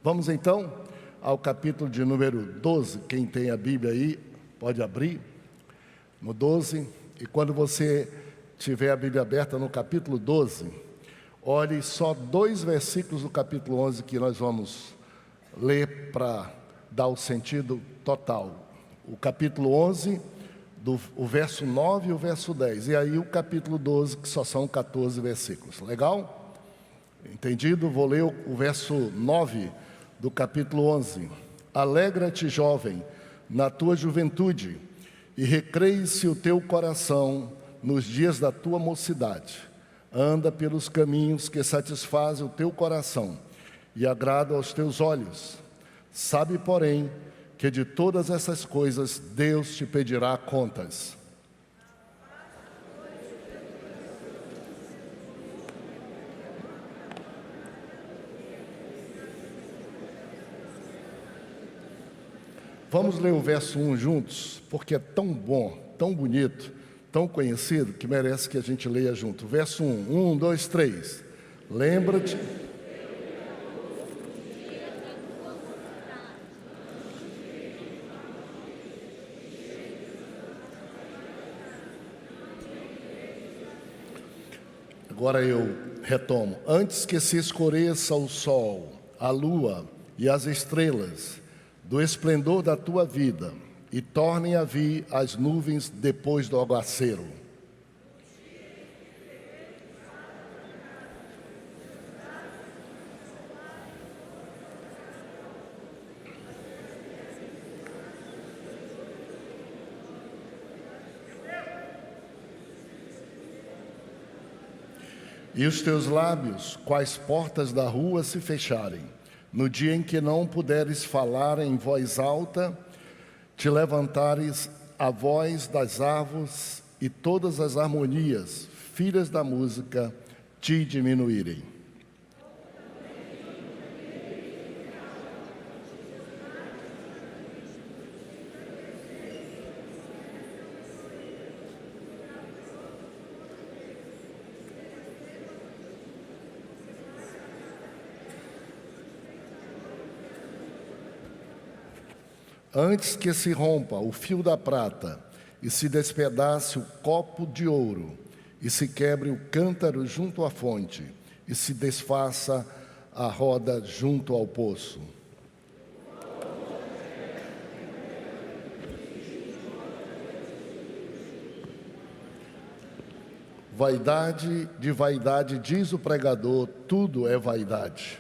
Vamos então ao capítulo de número 12. Quem tem a Bíblia aí, pode abrir no 12. E quando você tiver a Bíblia aberta no capítulo 12, olhe só 2 versículos do capítulo 11 que nós vamos ler para dar o sentido total. O capítulo 11, o verso 9 e o verso 10. E aí o capítulo 12, que só são 14 versículos. Legal? Entendido? Vou ler o verso 9 do capítulo 11. Alegra-te, jovem, na tua juventude, e recreie-se o teu coração nos dias da tua mocidade. Anda pelos caminhos que satisfazem o teu coração e agradam aos teus olhos. Sabe, porém, que de todas essas coisas Deus te pedirá contas. Vamos ler o verso 1 juntos, porque é tão bom, tão bonito, tão conhecido, que merece que a gente leia junto. Verso 1, 1, 2, 3. Lembra-te... Agora eu retomo. Antes que se escureça o sol, a lua e as estrelas, do esplendor da tua vida, e tornem a vir as nuvens depois do aguaceiro. E os teus lábios, quais portas da rua se fecharem, no dia em que não puderes falar em voz alta, te levantares a voz das árvores e todas as harmonias, filhas da música, te diminuírem. Antes que se rompa o fio da prata, e se despedace o copo de ouro, e se quebre o cântaro junto à fonte, e se desfaça a roda junto ao poço. Vaidade de vaidade, diz o pregador, tudo é vaidade.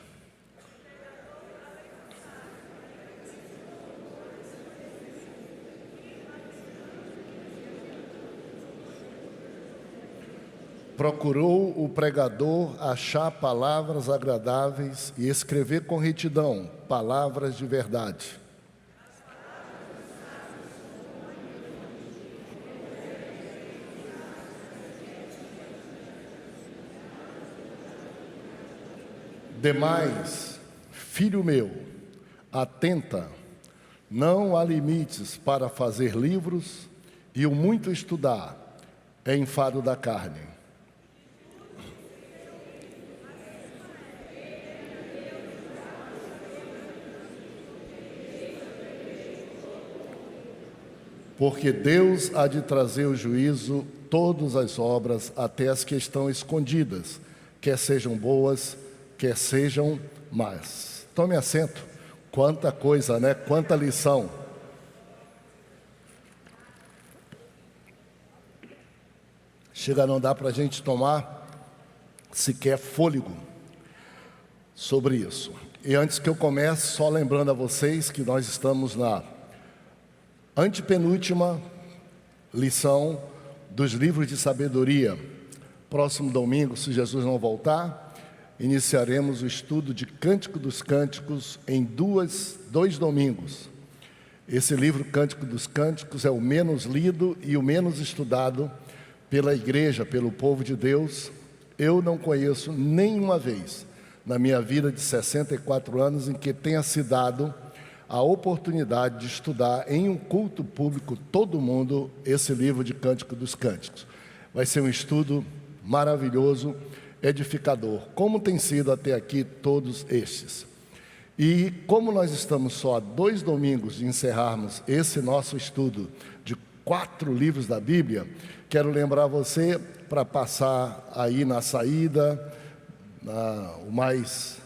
Procurou o pregador achar palavras agradáveis e escrever com retidão palavras de verdade. Demais, filho meu, atenta, não há limites para fazer livros, e o muito estudar é enfado da carne. Porque Deus há de trazer o juízo todas as obras, até as que estão escondidas, quer sejam boas, quer sejam más. Tome assento. Quanta coisa, né? Quanta lição. Chega a não dar para a gente tomar sequer fôlego sobre isso. E antes que eu comece, só lembrando a vocês que nós estamos na antepenúltima lição dos livros de sabedoria. Próximo domingo, se Jesus não voltar, iniciaremos o estudo de Cântico dos Cânticos em dois domingos. Esse livro, Cântico dos Cânticos, é o menos lido e o menos estudado pela igreja, pelo povo de Deus. Eu não conheço nenhuma vez na minha vida de 64 anos em que tenha se dado a oportunidade de estudar em um culto público, todo mundo, esse livro de Cântico dos Cânticos. Vai ser um estudo maravilhoso, edificador, como tem sido até aqui todos estes. E como nós estamos só a 2 domingos de encerrarmos esse nosso estudo de 4 livros da Bíblia, quero lembrar você para passar aí na saída, o mais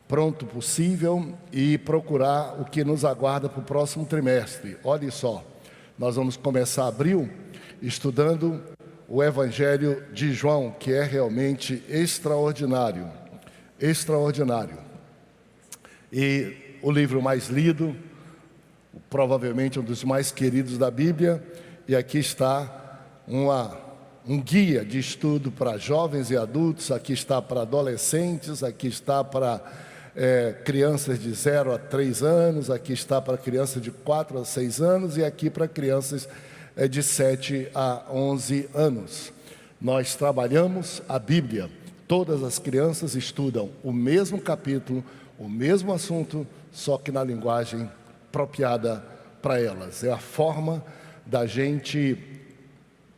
pronto possível, e procurar o que nos aguarda para o próximo trimestre. Olha só, nós vamos começar abril estudando o Evangelho de João, que é realmente extraordinário, extraordinário. E o livro mais lido, provavelmente um dos mais queridos da Bíblia, e aqui está um guia de estudo para jovens e adultos, aqui está para adolescentes, aqui está para crianças de 0 a 3 anos, aqui está para crianças de 4 a 6 anos e aqui para crianças de 7 a 11 anos. Nós trabalhamos a Bíblia, todas as crianças estudam o mesmo capítulo, o mesmo assunto, só que na linguagem apropriada para elas. É a forma da gente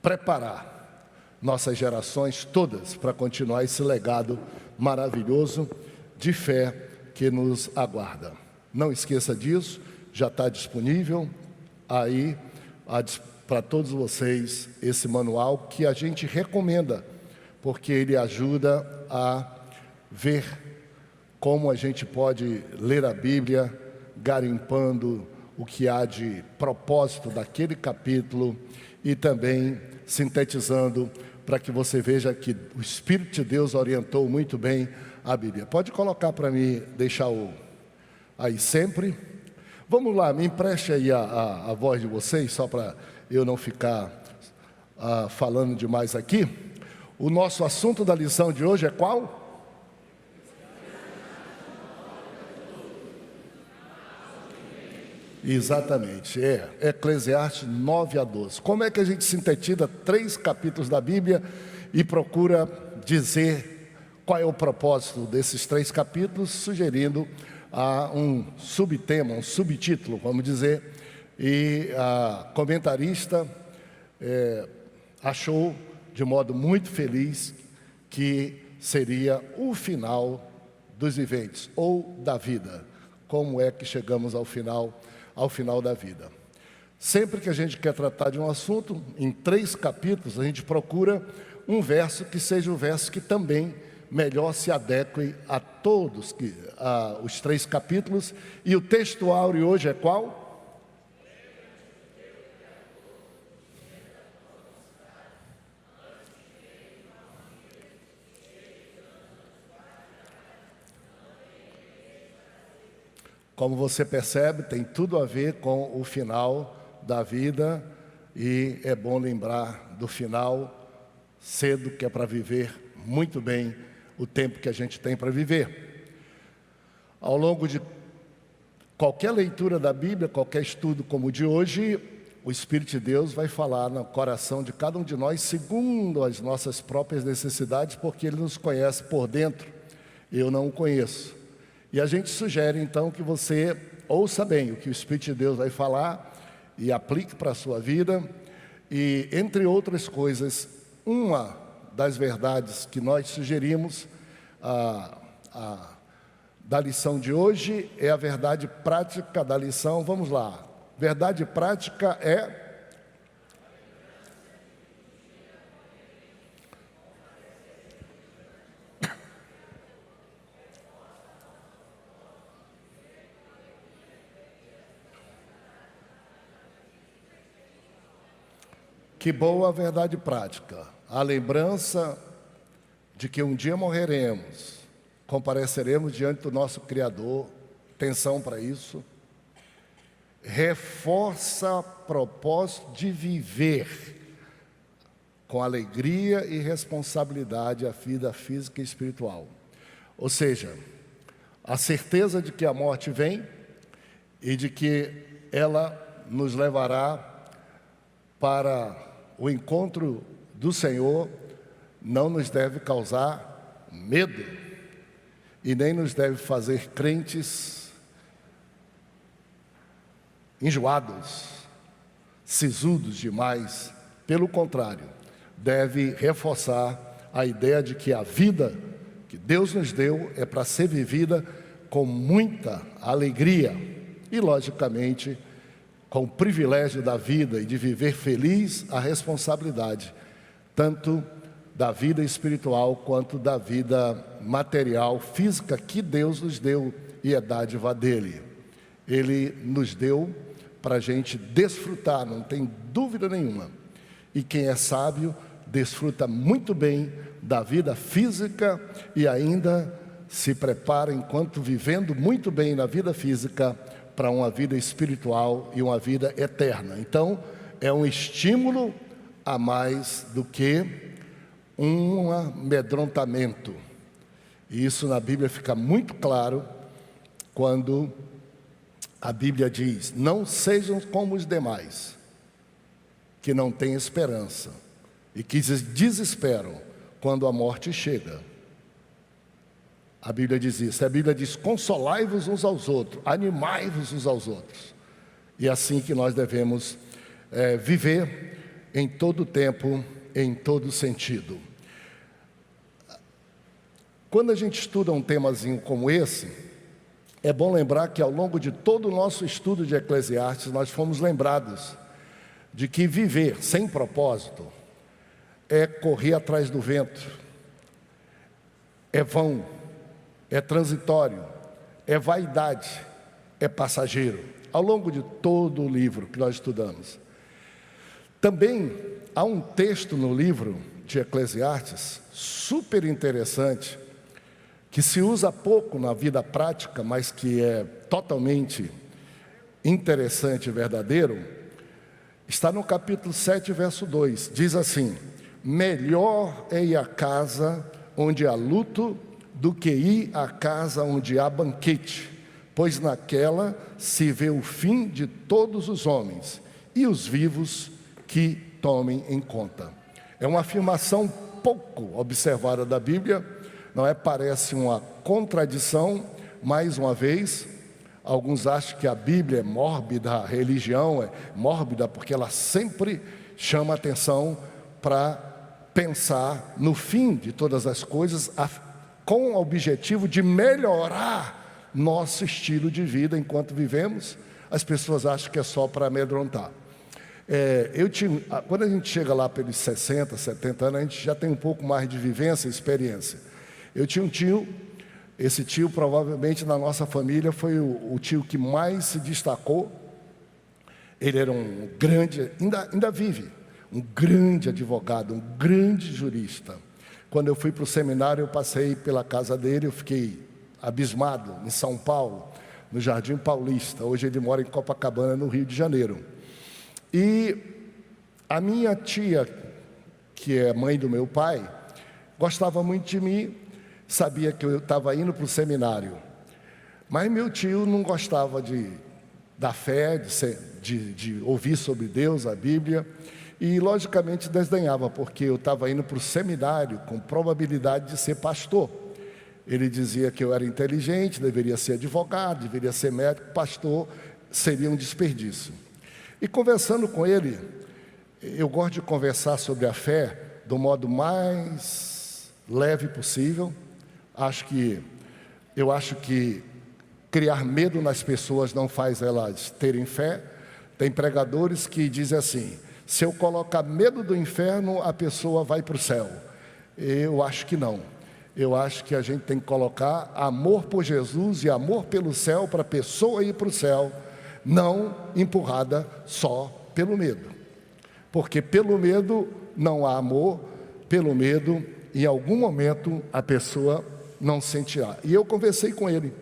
preparar nossas gerações todas para continuar esse legado maravilhoso de fé que nos aguarda. Não esqueça disso, já está disponível aí para todos vocês esse manual que a gente recomenda, porque ele ajuda a ver como a gente pode ler a Bíblia, garimpando o que há de propósito daquele capítulo e também sintetizando para que você veja que o Espírito de Deus orientou muito bem a Bíblia. Pode colocar para mim, deixar aí sempre. Vamos lá, me empreste aí a voz de vocês, só para eu não ficar falando demais aqui. O nosso assunto da lição de hoje é qual? Exatamente, Eclesiastes 9 a 12. Como é que a gente sintetiza 3 capítulos da Bíblia e procura dizer qual é o propósito desses 3 capítulos, sugerindo um subtema, um subtítulo, vamos dizer, e a comentarista achou de modo muito feliz que seria o final dos eventos, ou da vida. Como é que chegamos ao final da vida? Sempre que a gente quer tratar de um assunto, em 3 capítulos, a gente procura um verso que seja um verso que também melhor se adeque a todos os 3 capítulos. E o texto áureo hoje é qual? Como você percebe, tem tudo a ver com o final da vida e é bom lembrar do final cedo, que é para viver muito bem o tempo que a gente tem para viver. Ao longo de qualquer leitura da Bíblia, qualquer estudo como o de hoje, o Espírito de Deus vai falar no coração de cada um de nós segundo as nossas próprias necessidades, porque Ele nos conhece por dentro, eu não o conheço. E a gente sugere então que você ouça bem o que o Espírito de Deus vai falar e aplique para a sua vida. E entre outras coisas, uma das verdades que nós sugerimos da lição de hoje é a verdade prática da lição. Vamos lá, verdade prática é... Que boa verdade prática, a lembrança de que um dia morreremos, compareceremos diante do nosso Criador, atenção para isso, reforça propósito de viver com alegria e responsabilidade a vida física e espiritual. Ou seja, a certeza de que a morte vem e de que ela nos levará para o encontro do Senhor não nos deve causar medo e nem nos deve fazer crentes enjoados, sisudos demais. Pelo contrário, deve reforçar a ideia de que a vida que Deus nos deu é para ser vivida com muita alegria e, logicamente, com o privilégio da vida e de viver feliz, a responsabilidade, tanto da vida espiritual quanto da vida material, física, que Deus nos deu e é dádiva dele. Ele nos deu para a gente desfrutar, não tem dúvida nenhuma. E quem é sábio desfruta muito bem da vida física e ainda se prepara, enquanto vivendo muito bem na vida física, para uma vida espiritual e uma vida eterna. Então, é um estímulo a mais do que um amedrontamento. E isso na Bíblia fica muito claro quando a Bíblia diz: não sejam como os demais, que não têm esperança e que desesperam quando a morte chega. A Bíblia diz isso. A Bíblia diz: consolai-vos uns aos outros, animai-vos uns aos outros. E é assim que nós devemos viver em todo tempo, em todo sentido. Quando a gente estuda um temazinho como esse, é bom lembrar que ao longo de todo o nosso estudo de Eclesiastes, nós fomos lembrados de que viver sem propósito é correr atrás do vento, é vão, é transitório, é vaidade, é passageiro. Ao longo de todo o livro que nós estudamos. Também há um texto no livro de Eclesiastes super interessante, que se usa pouco na vida prática, mas que é totalmente interessante e verdadeiro. Está no capítulo 7, verso 2. Diz assim: melhor é ir à casa onde há luto do que ir à casa onde há banquete, pois naquela se vê o fim de todos os homens, e os vivos que tomem em conta. É uma afirmação pouco observada da Bíblia, não é? Parece uma contradição. Mais uma vez, alguns acham que a Bíblia é mórbida, a religião é mórbida, porque ela sempre chama atenção para pensar no fim de todas as coisas, com o objetivo de melhorar nosso estilo de vida enquanto vivemos. As pessoas acham que é só para amedrontar. Quando a gente chega lá pelos 60, 70 anos, a gente já tem um pouco mais de vivência e experiência. Eu tinha um tio, esse tio provavelmente na nossa família foi o tio que mais se destacou. Ele era um grande, ainda vive, um grande advogado, um grande jurista. Quando eu fui para o seminário, eu passei pela casa dele, eu fiquei abismado, em São Paulo, no Jardim Paulista. Hoje ele mora em Copacabana, no Rio de Janeiro. E a minha tia, que é mãe do meu pai, gostava muito de mim, sabia que eu estava indo para o seminário. Mas meu tio não gostava da fé, de ouvir sobre Deus, a Bíblia. E, logicamente, desdenhava, porque eu estava indo para o seminário com probabilidade de ser pastor. Ele dizia que eu era inteligente, deveria ser advogado, deveria ser médico, pastor seria um desperdício. E conversando com ele, eu gosto de conversar sobre a fé do modo mais leve possível. Eu acho que criar medo nas pessoas não faz elas terem fé. Tem pregadores que dizem assim: se eu colocar medo do inferno, a pessoa vai para o céu. Eu acho que não. Eu acho que a gente tem que colocar amor por Jesus e amor pelo céu para a pessoa ir para o céu, não empurrada só pelo medo. Porque pelo medo não há amor, pelo medo, em algum momento, a pessoa não sentirá. E eu conversei com ele,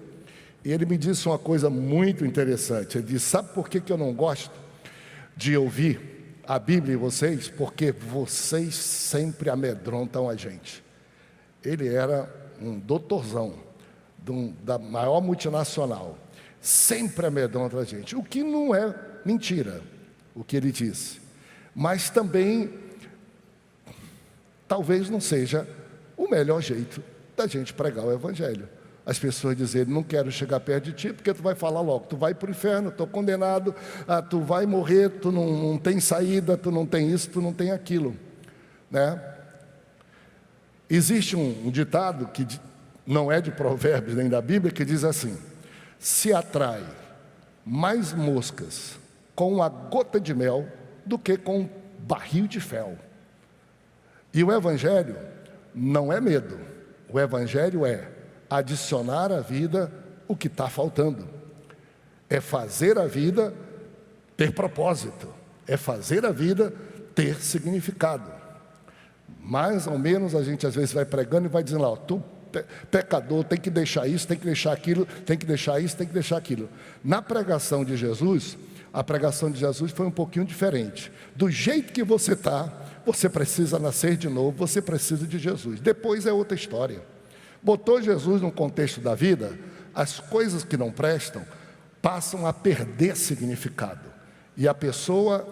e ele me disse uma coisa muito interessante. Ele disse: sabe por que eu não gosto de ouvir a Bíblia em vocês? Porque vocês sempre amedrontam a gente. Ele era um doutorzão da maior multinacional. Sempre amedronta a gente, o que não é mentira, o que ele disse. Mas também, talvez não seja o melhor jeito da gente pregar o Evangelho. As pessoas dizerem: não quero chegar perto de ti, porque tu vai falar logo, tu vai para o inferno, estou condenado, tu vai morrer, tu não tem saída, tu não tem isso, tu não tem aquilo, né? Existe um ditado que não é de Provérbios nem da Bíblia, que diz assim: se atrai mais moscas com uma gota de mel do que com um barril de fel. E o Evangelho não é medo, o Evangelho é adicionar à vida o que está faltando, é fazer a vida ter propósito, é fazer a vida ter significado. Mais ou menos a gente às vezes vai pregando e vai dizendo lá: tu pecador, tem que deixar isso, tem que deixar aquilo, tem que deixar isso, tem que deixar aquilo. Na pregação de Jesus, a pregação de Jesus foi um pouquinho diferente. Do jeito que você está, você precisa nascer de novo, você precisa de Jesus. Depois é outra história. Botou Jesus no contexto da vida, as coisas que não prestam passam a perder significado. E a pessoa,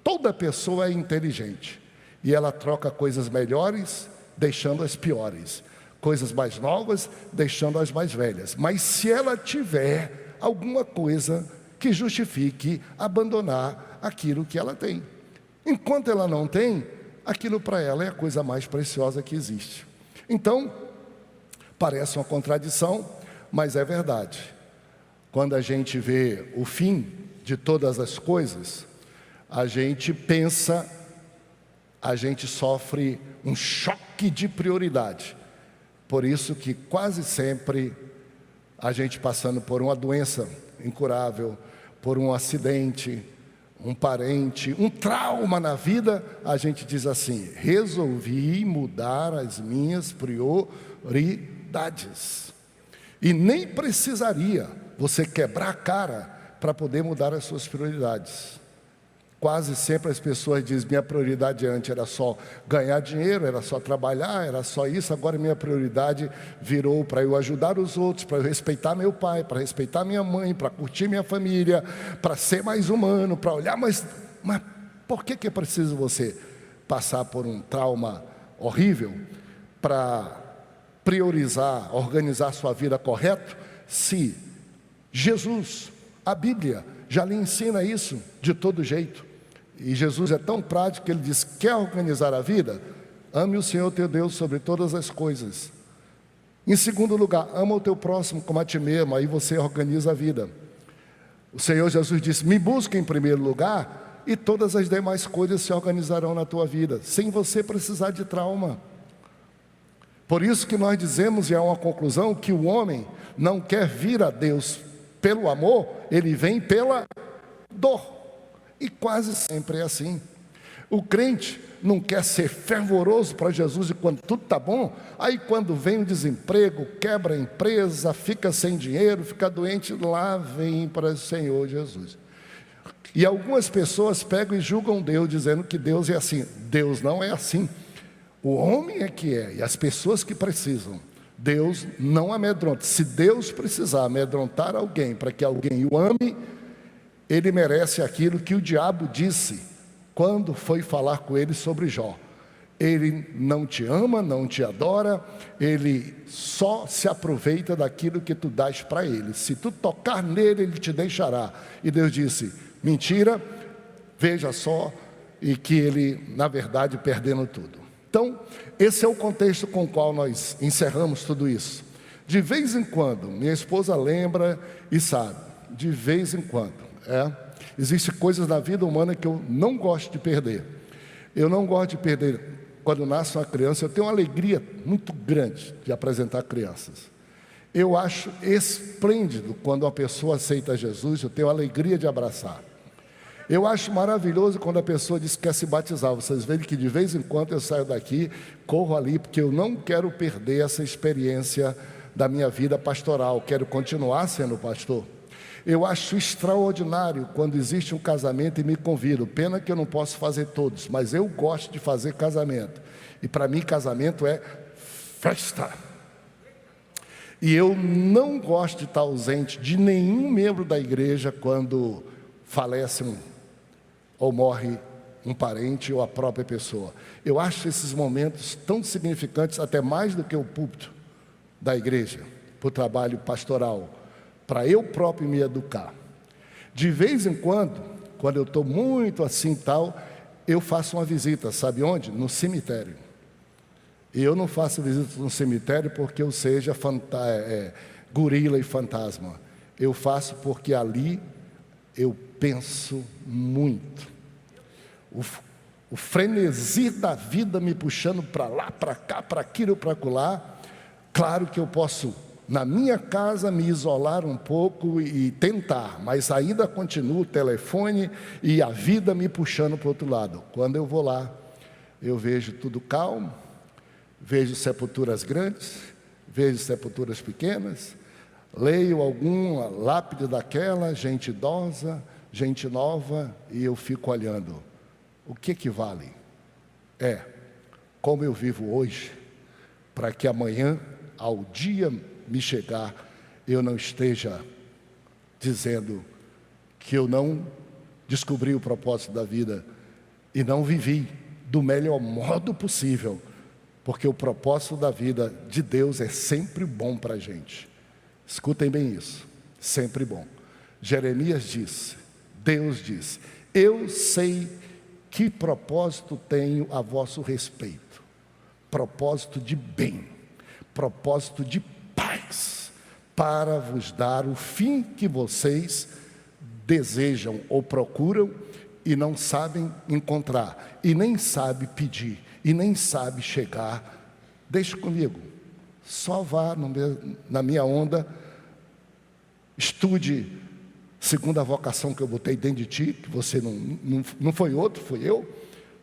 toda pessoa é inteligente, e ela troca coisas melhores, deixando as piores, coisas mais novas, deixando as mais velhas. Mas se ela tiver alguma coisa que justifique abandonar aquilo que ela tem, enquanto ela não tem, aquilo para ela é a coisa mais preciosa que existe. Então, parece uma contradição, mas é verdade. Quando a gente vê o fim de todas as coisas, a gente pensa, a gente sofre um choque de prioridade. Por isso que quase sempre a gente passando por uma doença incurável, por um acidente, um parente, um trauma na vida, a gente diz assim: resolvi mudar as minhas prioridades. E nem precisaria você quebrar a cara para poder mudar as suas prioridades. Quase sempre as pessoas dizem: minha prioridade antes era só ganhar dinheiro, era só trabalhar, era só isso. Agora minha prioridade virou para eu ajudar os outros, para eu respeitar meu pai, para respeitar minha mãe, para curtir minha família, para ser mais humano, para olhar mais... Mas por que é preciso você passar por um trauma horrível para priorizar, organizar sua vida correto, se Jesus, a Bíblia, já lhe ensina isso de todo jeito? E Jesus é tão prático que ele diz: quer organizar a vida? Ame o Senhor teu Deus sobre todas as coisas. Em segundo lugar, ama o teu próximo como a ti mesmo. Aí você organiza a vida. O Senhor Jesus disse: me busca em primeiro lugar, e todas as demais coisas se organizarão na tua vida, sem você precisar de trauma. Por isso que nós dizemos, e é uma conclusão, que o homem não quer vir a Deus pelo amor, ele vem pela dor. E quase sempre é assim. O crente não quer ser fervoroso para Jesus e quando tudo está bom, aí quando vem o desemprego, quebra a empresa, fica sem dinheiro, fica doente, lá vem para o Senhor Jesus. E algumas pessoas pegam e julgam Deus, dizendo que Deus é assim. Deus não é assim. O homem é que é, e as pessoas que precisam. Deus não amedronta. Se Deus precisar amedrontar alguém para que alguém o ame, ele merece aquilo que o diabo disse quando foi falar com ele sobre Jó. Ele não te ama, não te adora, ele só se aproveita daquilo que tu dás para ele. Se tu tocar nele, ele te deixará. E Deus disse: mentira, veja só, e que ele, na verdade, perdendo tudo. Então, esse é o contexto com o qual nós encerramos tudo isso. De vez em quando, minha esposa lembra e sabe, de vez em quando, existem coisas na vida humana que eu não gosto de perder. Eu não gosto de perder. Quando nasce uma criança, eu tenho uma alegria muito grande de apresentar crianças. Eu acho esplêndido quando uma pessoa aceita Jesus, eu tenho a alegria de abraçar. Eu acho maravilhoso quando a pessoa diz que quer se batizar. Vocês veem que de vez em quando eu saio daqui, corro ali, porque eu não quero perder essa experiência da minha vida pastoral. Quero continuar sendo pastor. Eu acho extraordinário quando existe um casamento e me convidam. Pena que eu não posso fazer todos, mas eu gosto de fazer casamento. E para mim casamento é festa. E eu não gosto de estar ausente de nenhum membro da igreja quando falece ou morre um parente ou a própria pessoa. Eu acho esses momentos tão significantes, até mais do que o púlpito da igreja, para o trabalho pastoral, para eu próprio me educar. De vez em quando eu estou muito assim tal, eu faço uma visita, sabe onde? No cemitério. E eu não faço visita no cemitério porque eu seja gorila e fantasma. Eu faço porque ali eu penso muito. O frenesi da vida me puxando para lá, para cá, para aquilo, para acolá. Claro que eu posso, na minha casa, me isolar um pouco e tentar, mas ainda continuo o telefone e a vida me puxando para o outro lado. Quando eu vou lá, eu vejo tudo calmo, vejo sepulturas grandes, vejo sepulturas pequenas, leio alguma lápide daquela, gente idosa, gente nova, e eu fico olhando. O que vale? Como eu vivo hoje, para que amanhã, ao dia me chegar, eu não esteja dizendo que eu não descobri o propósito da vida e não vivi do melhor modo possível, porque o propósito da vida de Deus é sempre bom para a gente. Escutem bem isso, sempre bom. Jeremias disse, Deus disse, eu sei que propósito tenho a vosso respeito, propósito de bem, propósito de paz, para vos dar o fim que vocês desejam ou procuram e não sabem encontrar, e nem sabem pedir, e nem sabem chegar. Deixa comigo, só vá na minha onda, estude segundo a vocação que eu botei dentro de ti, que você não foi outro, foi eu.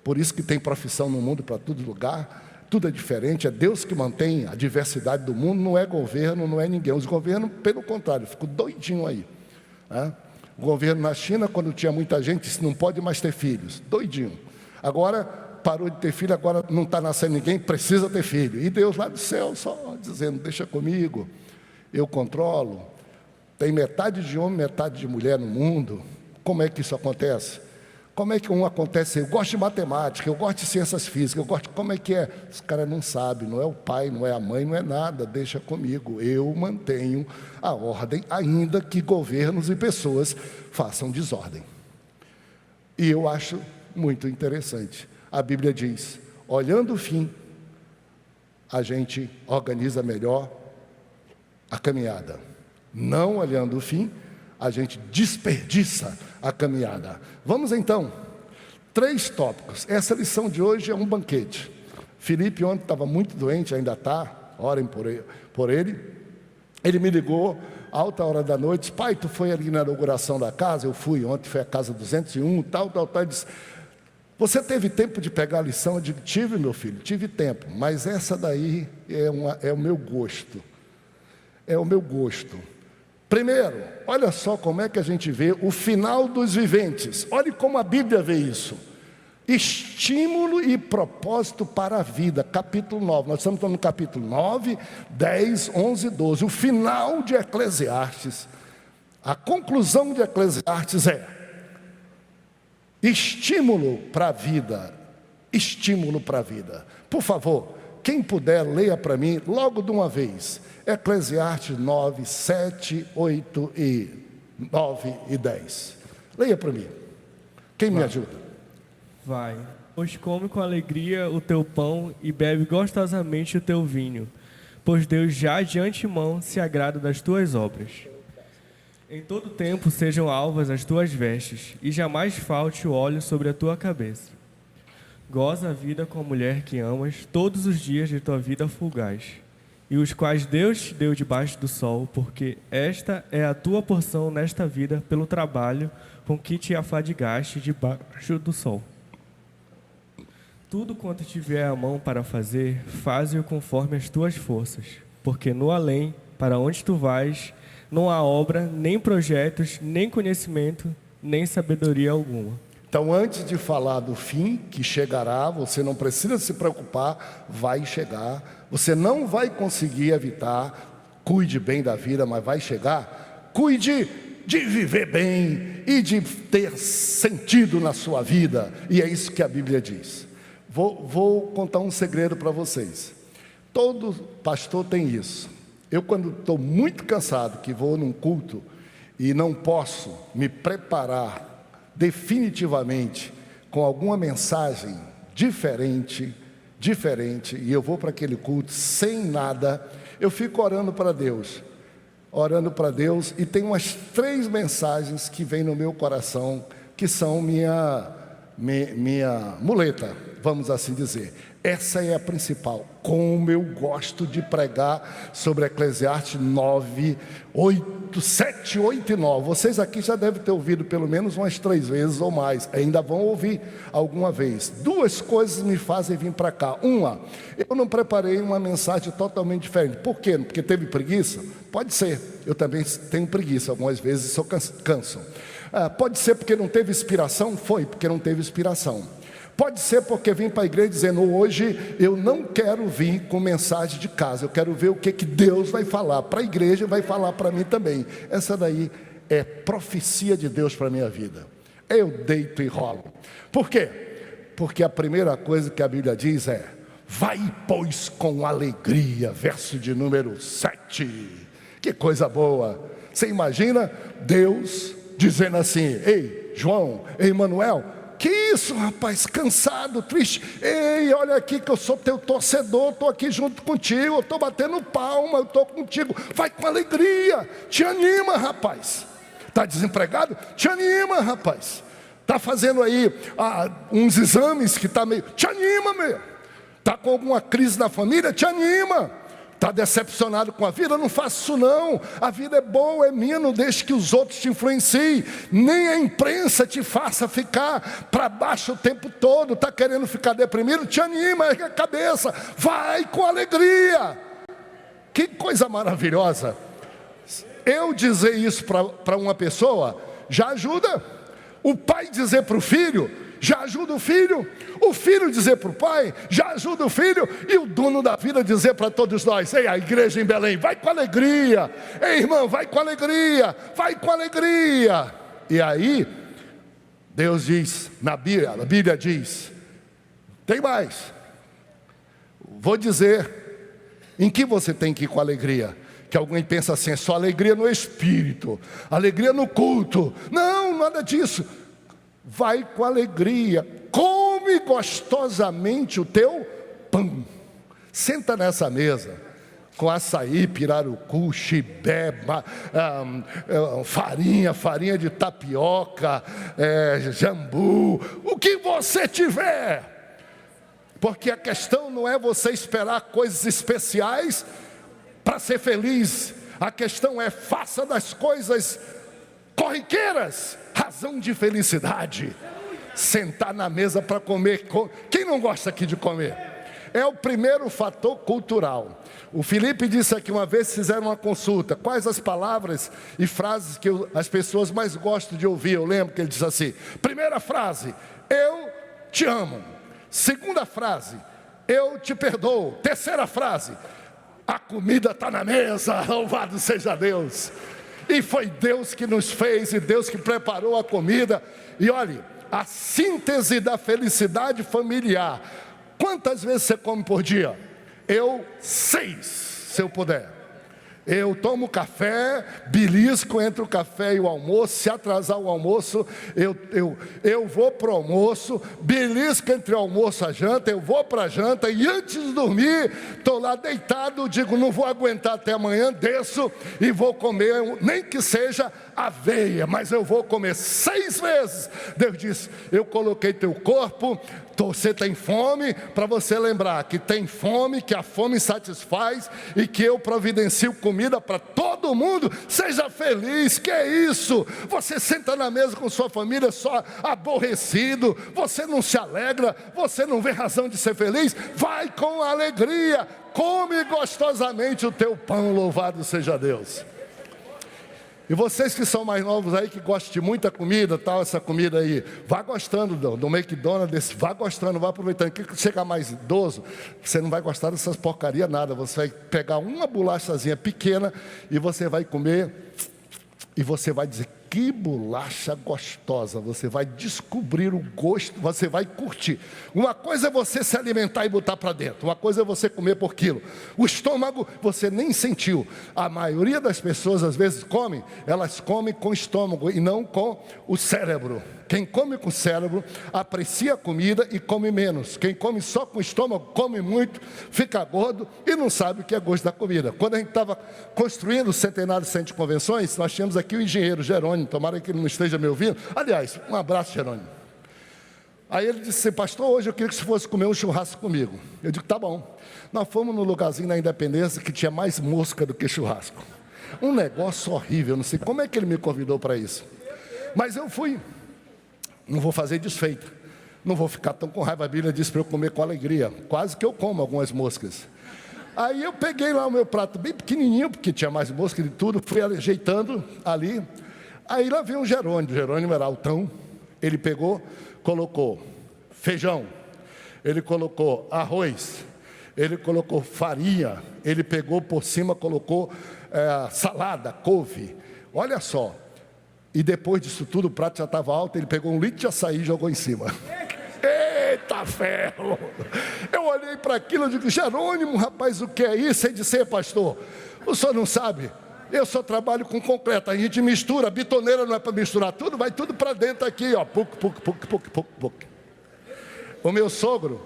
Por isso que tem profissão no mundo para todo lugar, tudo é diferente, é Deus que mantém a diversidade do mundo, não é governo, não é ninguém. Os governos, pelo contrário, ficam doidinhos aí. O governo na China, quando tinha muita gente, disse, não pode mais ter filhos, doidinho. Agora, parou de ter filho, agora não está nascendo ninguém, precisa ter filho. E Deus lá do céu, só dizendo, deixa comigo, eu controlo. Tem metade de homem, metade de mulher no mundo. Como é que isso acontece? Como é que acontece? Eu gosto de matemática, eu gosto de ciências físicas, como é que é? Os caras não sabem, não é o pai, não é a mãe, não é nada, deixa comigo. Eu mantenho a ordem, ainda que governos e pessoas façam desordem. E eu acho muito interessante. A Bíblia diz, olhando o fim, a gente organiza melhor a caminhada. Não olhando o fim, a gente desperdiça a caminhada. Vamos então, 3 tópicos. Essa lição de hoje é um banquete. Felipe ontem estava muito doente, ainda está, orem por ele. Ele me ligou, alta hora da noite, disse, pai, tu foi ali na inauguração da casa? Eu fui, ontem foi a casa 201, tal, ele disse, você teve tempo de pegar a lição? Eu digo, tive, meu filho, tive tempo, mas essa daí é o meu gosto. É o meu gosto. Primeiro, olha só como é que a gente vê o final dos viventes. Olhe como a Bíblia vê isso. Estímulo e propósito para a vida, capítulo 9. Nós estamos no capítulo 9, 10, 11 e 12. O final de Eclesiastes, a conclusão de Eclesiastes é estímulo para a vida. Estímulo para a vida. Por favor, quem puder, leia para mim logo de uma vez. Eclesiastes 9, 7, 8 e 9 e 10. Leia para mim. Quem me ajuda? Vai. Pois come com alegria o teu pão e bebe gostosamente o teu vinho, pois Deus já de antemão se agrada das tuas obras. Em todo tempo sejam alvas as tuas vestes, e jamais falte o óleo sobre a tua cabeça. Goza a vida com a mulher que amas todos os dias de tua vida fugaz, e os quais Deus te deu debaixo do sol, porque esta é a tua porção nesta vida pelo trabalho com que te afadigaste debaixo do sol. Tudo quanto tiver a mão para fazer, faze-o conforme as tuas forças, porque no além, para onde tu vais, não há obra, nem projetos, nem conhecimento, nem sabedoria alguma. Então, antes de falar do fim, que chegará, você não precisa se preocupar, vai chegar. Você não vai conseguir evitar, cuide bem da vida, mas vai chegar. Cuide de viver bem e de ter sentido na sua vida. E é isso que a Bíblia diz. Vou contar um segredo para vocês. Todo pastor tem isso. Eu, quando estou muito cansado, que vou num culto e não posso me preparar definitivamente com alguma mensagem diferente, diferente, e eu vou para aquele culto sem nada, eu fico orando para Deus, e tem umas 3 mensagens que vêm no meu coração, que são minha muleta, vamos assim dizer. Essa é a principal. Como eu gosto de pregar sobre Eclesiastes 9, 8, 7, 8 e 9. Vocês aqui já devem ter ouvido pelo menos umas 3 vezes ou mais. Ainda vão ouvir alguma vez. 2 coisas me fazem vir para cá. Uma, eu não preparei uma mensagem totalmente diferente. Por quê? Porque teve preguiça? Pode ser. Eu também tenho preguiça. Algumas vezes isso canso. Pode ser porque não teve inspiração? Foi, porque não teve inspiração. Pode ser porque vim para a igreja dizendo: hoje eu não quero vir com mensagem de casa, eu quero ver o que Deus vai falar para a igreja e vai falar para mim também. Essa daí é profecia de Deus para a minha vida. Eu deito e rolo. Por quê? Porque a primeira coisa que a Bíblia diz é: vai, pois, com alegria, verso de número 7. Que coisa boa. Você imagina Deus dizendo assim: ei, João, ei, Manuel, que isso, rapaz, cansado, triste. Ei, olha aqui que eu sou teu torcedor, estou aqui junto contigo, eu estou batendo palma, eu estou contigo. Vai com alegria, te anima, rapaz. Está desempregado? Te anima, rapaz. Está fazendo aí uns exames que está meio... Te anima, meu. Está com alguma crise na família? Te anima. Está decepcionado com a vida? Não faça isso não. A vida é boa, é minha, não deixe que os outros te influenciem. Nem a imprensa te faça ficar para baixo o tempo todo. Está querendo ficar deprimido? Te anima, ergue a cabeça. Vai com alegria. Que coisa maravilhosa. Eu dizer isso para uma pessoa já ajuda. O pai dizer para o filho já ajuda o filho dizer para o pai, já ajuda o filho, e o dono da vida dizer para todos nós: ei, a igreja em Belém, vai com alegria, ei, irmão, vai com alegria, vai com alegria. E aí, Deus diz, a Bíblia diz, tem mais, vou dizer, em que você tem que ir com alegria. Que alguém pensa assim: é só alegria no espírito, alegria no culto. Não, nada disso. Vai com alegria, come gostosamente o teu pão. Senta nessa mesa com açaí, pirarucu, chibé, farinha de tapioca, jambu, o que você tiver. Porque a questão não é você esperar coisas especiais para ser feliz. A questão é: faça das coisas corriqueiras razão de felicidade. Sentar na mesa para comer. Quem não gosta aqui de comer? É o primeiro fator cultural. O Felipe disse aqui uma vez, fizeram uma consulta: quais as palavras e frases que as pessoas mais gostam de ouvir? Eu lembro que ele disse assim: primeira frase, eu te amo. Segunda frase, eu te perdoo. Terceira frase, a comida está na mesa, louvado seja Deus. E foi Deus que nos fez, e Deus que preparou a comida. E olhe, a síntese da felicidade familiar. Quantas vezes você come por dia? Eu 6, se eu puder. Eu tomo café, belisco entre o café e o almoço. Se atrasar o almoço, eu vou para o almoço, belisco entre o almoço e a janta, eu vou para a janta, e antes de dormir, estou lá deitado, digo: não vou aguentar até amanhã, desço e vou comer, nem que seja aveia, mas eu vou comer 6 vezes. Deus disse: eu coloquei teu corpo, você tem fome, para você lembrar que tem fome, que a fome satisfaz, e que eu providencio comida para todo mundo. Seja feliz. Que é isso? Você senta na mesa com sua família só aborrecido, você não se alegra, você não vê razão de ser feliz? Vai com alegria, come gostosamente o teu pão, louvado seja Deus. E vocês que são mais novos aí, que gostam de muita comida, tal, essa comida aí, vá gostando do McDonald's, vá gostando, vá aproveitando. Que chegar mais idoso, você não vai gostar dessas porcarias nada. Você vai pegar uma bolachazinha pequena e você vai comer, e você vai dizer: que bolacha gostosa, você vai descobrir o gosto, você vai curtir. Uma coisa é você se alimentar e botar para dentro, uma coisa é você comer por quilo. O estômago você nem sentiu. A maioria das pessoas às vezes comem, elas comem com o estômago e não com o cérebro. Quem come com o cérebro aprecia a comida e come menos. Quem come só com o estômago come muito, fica gordo e não sabe o que é gosto da comida. Quando a gente estava construindo o Centenário Centro de Convenções, nós tínhamos aqui o engenheiro Jerônimo, tomara que ele não esteja me ouvindo. Aliás, um abraço, Jerônimo. Aí ele disse assim: pastor, hoje eu queria que você fosse comer um churrasco comigo. Eu digo: tá bom. Nós fomos num lugarzinho na Independência que tinha mais mosca do que churrasco. Um negócio horrível, não sei como é que ele me convidou para isso. Mas eu fui. Não vou fazer desfeita, não vou ficar tão com raiva. A Bíblia diz para eu comer com alegria. Quase que eu como algumas moscas. Aí eu peguei lá o meu prato bem pequenininho, porque tinha mais mosca de tudo, fui ajeitando ali. Aí lá veio o Jerônimo era altão. Ele pegou, colocou feijão, ele colocou arroz, ele colocou farinha, ele pegou por cima, colocou salada, couve. Olha só. E depois disso tudo, o prato já estava alto, ele pegou 1 litro de açaí e jogou em cima. Eita ferro! Eu olhei para aquilo e digo: Jerônimo, rapaz, o que é isso? Ele disse: pastor, o senhor não sabe, eu só trabalho com concreto, a gente mistura, a bitoneira não é para misturar tudo, vai tudo para dentro aqui, ó, puc. O meu sogro,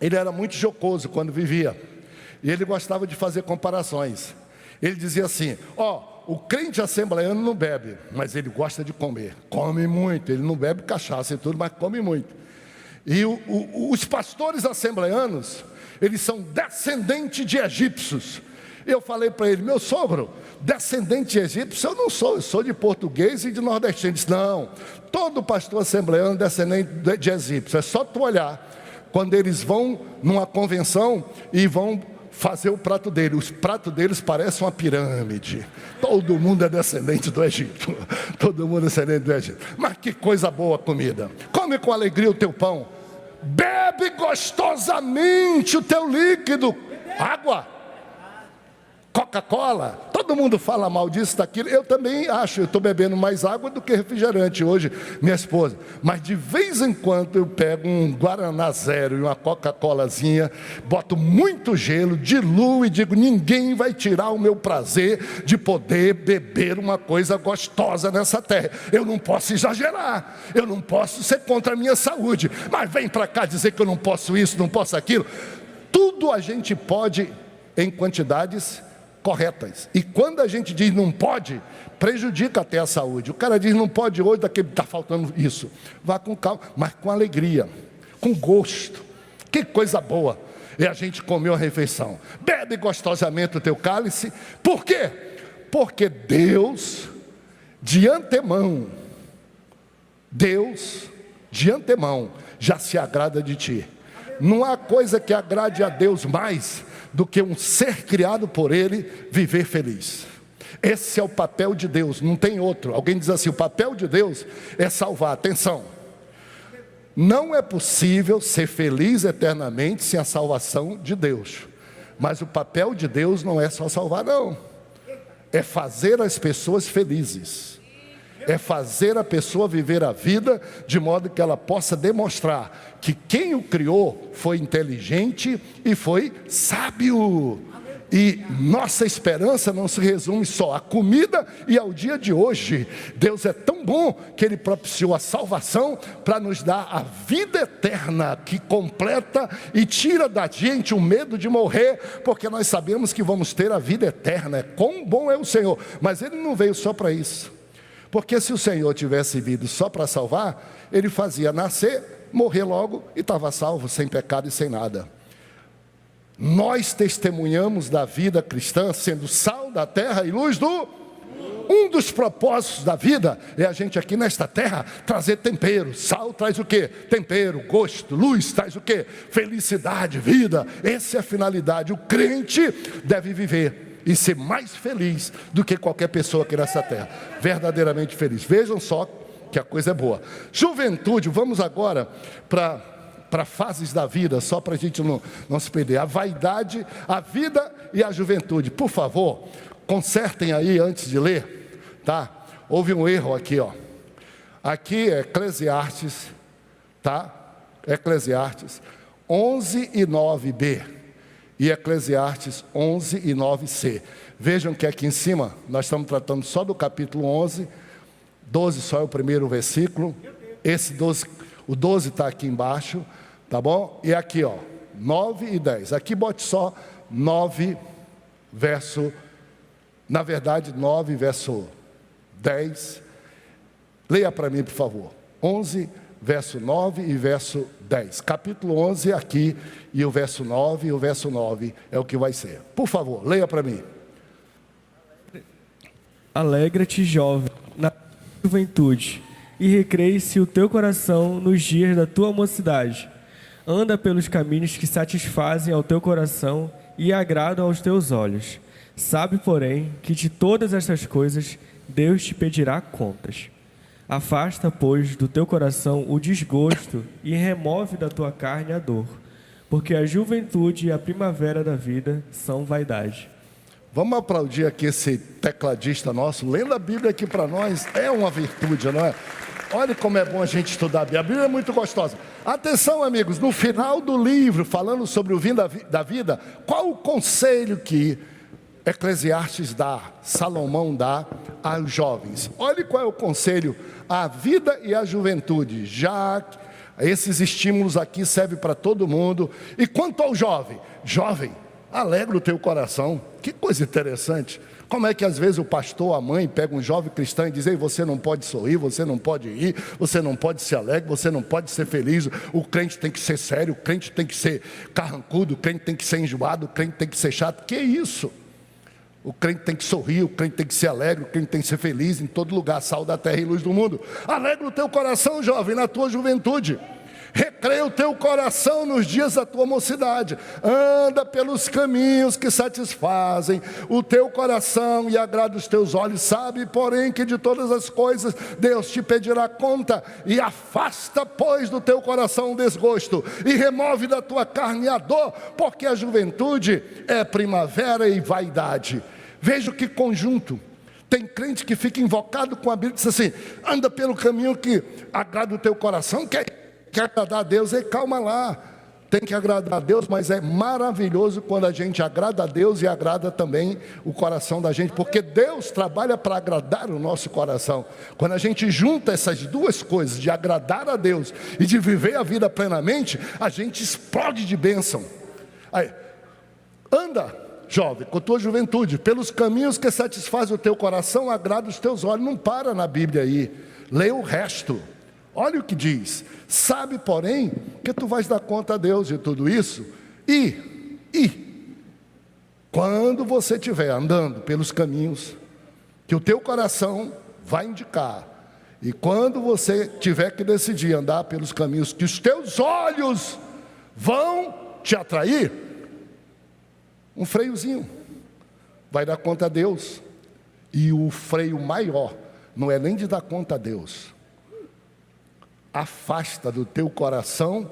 ele era muito jocoso quando vivia, e ele gostava de fazer comparações. Ele dizia assim: o crente assembleiano não bebe, mas ele gosta de comer. Come muito, ele não bebe cachaça e tudo, mas come muito. E os pastores assembleianos, eles são descendentes de egípcios. Eu falei para ele: meu sogro, descendente de egípcio eu não sou, eu sou de português e de nordestino. Ele disse: não, todo pastor assembleiano é descendente de egípcio. É só tu olhar, quando eles vão numa convenção e vão fazer o prato dele, os pratos deles parecem uma pirâmide. Todo mundo é descendente do Egito. Todo mundo é descendente do Egito. Mas que coisa boa a comida. Come com alegria o teu pão. Bebe gostosamente o teu líquido. Água, Coca-Cola. Todo mundo fala mal disso, daquilo. Eu também acho, eu estou bebendo mais água do que refrigerante hoje, minha esposa. Mas de vez em quando eu pego um Guaraná Zero e uma Coca-Colazinha, boto muito gelo, diluo e digo: ninguém vai tirar o meu prazer de poder beber uma coisa gostosa nessa terra. Eu não posso exagerar, eu não posso ser contra a minha saúde, mas vem para cá dizer que eu não posso isso, não posso aquilo. Tudo a gente pode em quantidades corretas. E quando a gente diz não pode, prejudica até a saúde. O cara diz: não pode hoje, daqui está faltando isso. Vá com calma, mas com alegria, com gosto. Que coisa boa é a gente comer uma refeição. Bebe gostosamente o teu cálice. Por quê? Porque Deus de antemão já se agrada de ti. Não há coisa que agrade a Deus mais do que um ser criado por Ele viver feliz. Esse é o papel de Deus, não tem outro. Alguém diz assim: o papel de Deus é salvar. Atenção, não é possível ser feliz eternamente sem a salvação de Deus. Mas o papel de Deus não é só salvar, não. É fazer as pessoas felizes. É fazer a pessoa viver a vida de modo que ela possa demonstrar que quem o criou foi inteligente e foi sábio. E nossa esperança não se resume só à comida e ao dia de hoje. Deus é tão bom que Ele propiciou a salvação para nos dar a vida eterna, que completa e tira da gente o medo de morrer, porque nós sabemos que vamos ter a vida eterna. Quão bom é o Senhor! Mas Ele não veio só para isso. Porque se o Senhor tivesse vindo só para salvar, Ele fazia nascer, morrer logo e estava salvo, sem pecado e sem nada. Nós testemunhamos da vida cristã, sendo sal da terra e luz do... Um dos propósitos da vida é a gente aqui nesta terra trazer tempero. Sal traz o quê? Tempero, gosto. Luz traz o quê? Felicidade, vida. Essa é a finalidade. O crente deve viver e ser mais feliz do que qualquer pessoa aqui nessa terra. Verdadeiramente feliz. Vejam só que a coisa é boa. Juventude, vamos agora para fases da vida, só para a gente não se perder. A vaidade, a vida e a juventude. Por favor, consertem aí antes de ler, tá? Houve um erro aqui, ó. Aqui é Eclesiastes, tá? Eclesiastes 11 e 9b e Eclesiastes 11 e 9c. Vejam que aqui em cima nós estamos tratando só do capítulo 11, 12 só é o primeiro versículo. Esse 12, o 12 está aqui embaixo, tá bom? E aqui, ó, 9 e 10. Aqui bote só 9 verso, na verdade 9 verso 10. Leia para mim, por favor. 11, verso 9 e verso 10. Capítulo 11 aqui, e o verso 9 e o verso 9 é o que vai ser. Por favor, leia para mim. Alegra-te, jovem, na juventude, e recreie-se o teu coração nos dias da tua mocidade. Anda pelos caminhos que satisfazem ao teu coração e agradam aos teus olhos. Sabe, porém, que de todas estas coisas Deus te pedirá contas. Afasta, pois, do teu coração o desgosto e remove da tua carne a dor, porque a juventude e a primavera da vida são vaidade. Vamos aplaudir aqui esse tecladista nosso, lendo a Bíblia aqui para nós, é uma virtude, não é? Olha como é bom a gente estudar a Bíblia. A Bíblia é muito gostosa. Atenção, amigos, no final do livro, falando sobre o fim da vida, qual o conselho que Eclesiastes dá, Salomão dá aos jovens? Olha qual é o conselho à vida e à juventude, já esses estímulos aqui servem para todo mundo. E quanto ao jovem, alegra o teu coração. Que coisa interessante. Como é que às vezes o pastor, a mãe, pega um jovem cristão e diz: ei, você não pode sorrir, você não pode rir, você não pode ser alegre, você não pode ser feliz. O crente tem que ser sério, o crente tem que ser carrancudo, o crente tem que ser enjoado, o crente tem que ser chato. Que isso? O crente tem que sorrir, o crente tem que ser alegre, o crente tem que ser feliz em todo lugar, sal da terra e luz do mundo. Alegra o teu coração, jovem, na tua juventude. Recreia o teu coração nos dias da tua mocidade. Anda pelos caminhos que satisfazem o teu coração e agrada os teus olhos. Sabe, porém, que de todas as coisas Deus te pedirá conta. E afasta, pois, do teu coração o desgosto e remove da tua carne a dor, porque a juventude é primavera e vaidade. Veja que conjunto. Tem crente que fica invocado com a Bíblia e diz assim: anda pelo caminho que agrada o teu coração. Quer agradar a Deus? E calma lá, tem que agradar a Deus, mas é maravilhoso quando a gente agrada a Deus e agrada também o coração da gente, porque Deus trabalha para agradar o nosso coração. Quando a gente junta essas duas coisas, de agradar a Deus e de viver a vida plenamente, a gente explode de bênção. Aí, anda, jovem, com a tua juventude, pelos caminhos que satisfazem o teu coração, agrada os teus olhos. Não para na Bíblia aí, lê o resto. Olha o que diz: sabe, porém, que tu vais dar conta a Deus de tudo isso. E quando você estiver andando pelos caminhos que o teu coração vai indicar, e quando você tiver que decidir andar pelos caminhos que os teus olhos vão te atrair, um freiozinho vai dar conta a Deus. E o freio maior não é nem de dar conta a Deus. Afasta do teu coração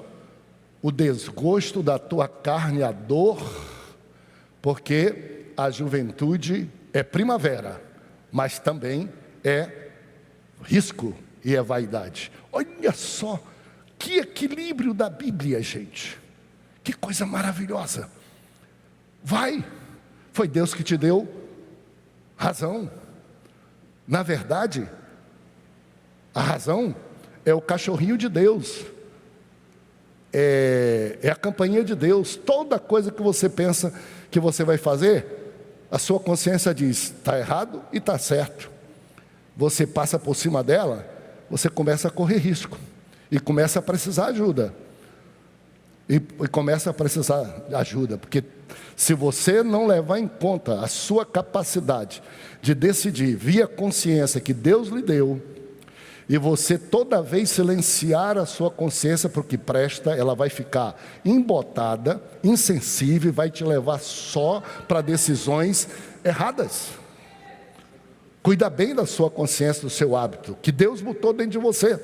o desgosto da tua carne, a dor, porque a juventude é primavera, mas também é risco e é vaidade. Olha só, que equilíbrio da Bíblia, gente. Que coisa maravilhosa. Foi Deus que te deu razão. Na verdade, a razão é o cachorrinho de Deus, é a campainha de Deus. Toda coisa que você pensa que você vai fazer, a sua consciência diz: está errado e está certo. Você passa por cima dela, você começa a correr risco, e começa a precisar ajuda, e começa a precisar de ajuda, porque se você não levar em conta a sua capacidade de decidir via consciência que Deus lhe deu, e você toda vez silenciar a sua consciência para o que presta, ela vai ficar embotada, insensível, e vai te levar só para decisões erradas. Cuida bem da sua consciência, do seu hábito, que Deus botou dentro de você.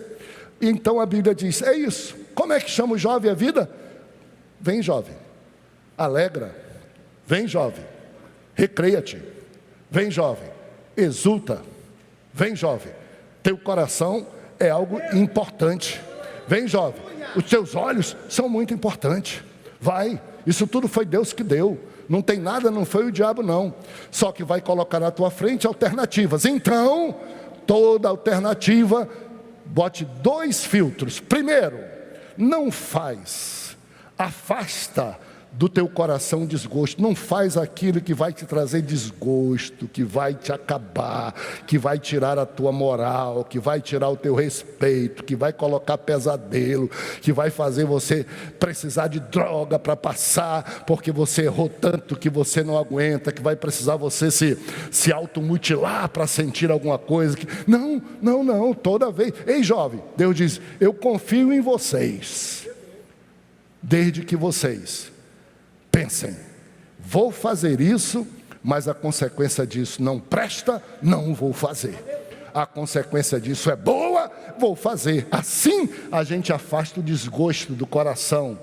E então a Bíblia diz: é isso. Como é que chama o jovem a vida? Vem, jovem, alegra. Vem, jovem, recreia-te. Vem, jovem, exulta. Vem, jovem, teu coração é algo importante. Vem, jovem, os teus olhos são muito importantes. Vai, isso tudo foi Deus que deu. Não tem nada, não foi o diabo não. Só que vai colocar na tua frente alternativas. Então, toda alternativa, bote 2 filtros. Primeiro, não afasta do teu coração desgosto. Não faz aquilo que vai te trazer desgosto, que vai te acabar, que vai tirar a tua moral, que vai tirar o teu respeito, que vai colocar pesadelo, que vai fazer você precisar de droga para passar, porque você errou tanto que você não aguenta, que vai precisar você se automutilar para sentir alguma coisa. Não, toda vez. Ei, jovem, Deus diz, eu confio em vocês, desde que vocês pensem, vou fazer isso, mas a consequência disso não presta, não vou fazer. A consequência disso é boa, vou fazer. Assim a gente afasta o desgosto do coração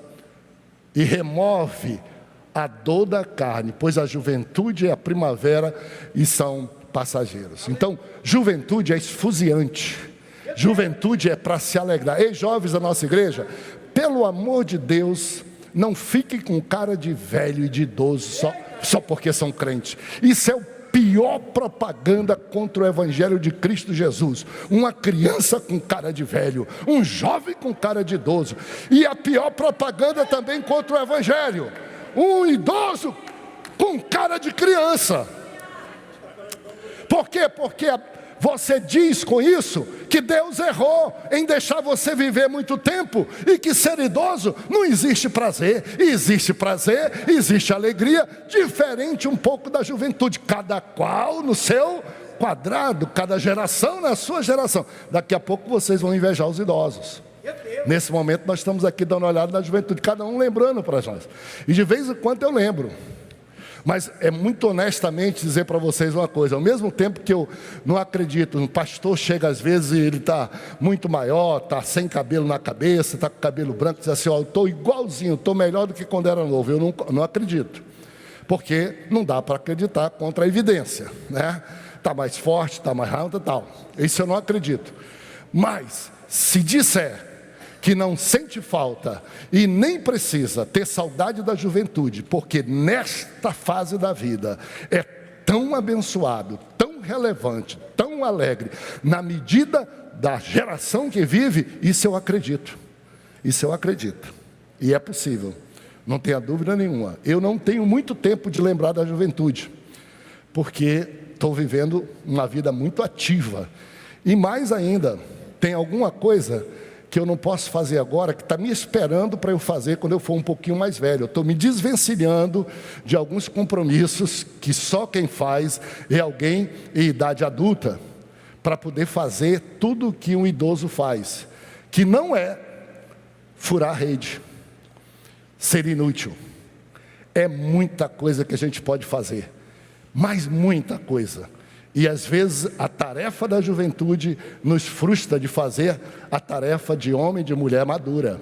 e remove a dor da carne, pois a juventude é a primavera e são passageiros. Então, juventude é esfuziante, juventude é para se alegrar. Ei, jovens da nossa igreja, pelo amor de Deus, não fiquem com cara de velho e de idoso só porque são crentes. Isso é o pior propaganda contra o Evangelho de Cristo Jesus. Uma criança com cara de velho, um jovem com cara de idoso. E a pior propaganda também contra o Evangelho, um idoso com cara de criança. Por quê? Porque você diz com isso que Deus errou em deixar você viver muito tempo e que ser idoso não existe prazer. Existe alegria, diferente um pouco da juventude. Cada qual no seu quadrado, cada geração na sua geração. Daqui a pouco vocês vão invejar os idosos. Nesse momento nós estamos aqui dando uma olhada na juventude, cada um lembrando para nós. E de vez em quando eu lembro. Mas é muito honestamente dizer para vocês uma coisa, ao mesmo tempo que eu não acredito, um pastor chega às vezes e ele está muito maior, está sem cabelo na cabeça, está com cabelo branco, diz assim, ó, eu estou igualzinho, estou melhor do que quando era novo. Eu não acredito, porque não dá para acreditar contra a evidência, né? Está mais forte, está mais rápido e tal, isso eu não acredito. Mas, se disser que não sente falta e nem precisa ter saudade da juventude, porque nesta fase da vida é tão abençoado, tão relevante, tão alegre, na medida da geração que vive, isso eu acredito. E é possível, não tenha dúvida nenhuma. Eu não tenho muito tempo de lembrar da juventude, porque estou vivendo uma vida muito ativa. E mais ainda, tem alguma coisa que eu não posso fazer agora, que está me esperando para eu fazer quando eu for um pouquinho mais velho. Eu estou me desvencilhando de alguns compromissos que só quem faz é alguém em idade adulta, para poder fazer tudo o que um idoso faz, que não é furar a rede, ser inútil. É muita coisa que a gente pode fazer, mas muita coisa. E às vezes a tarefa da juventude nos frustra de fazer a tarefa de homem e de mulher madura.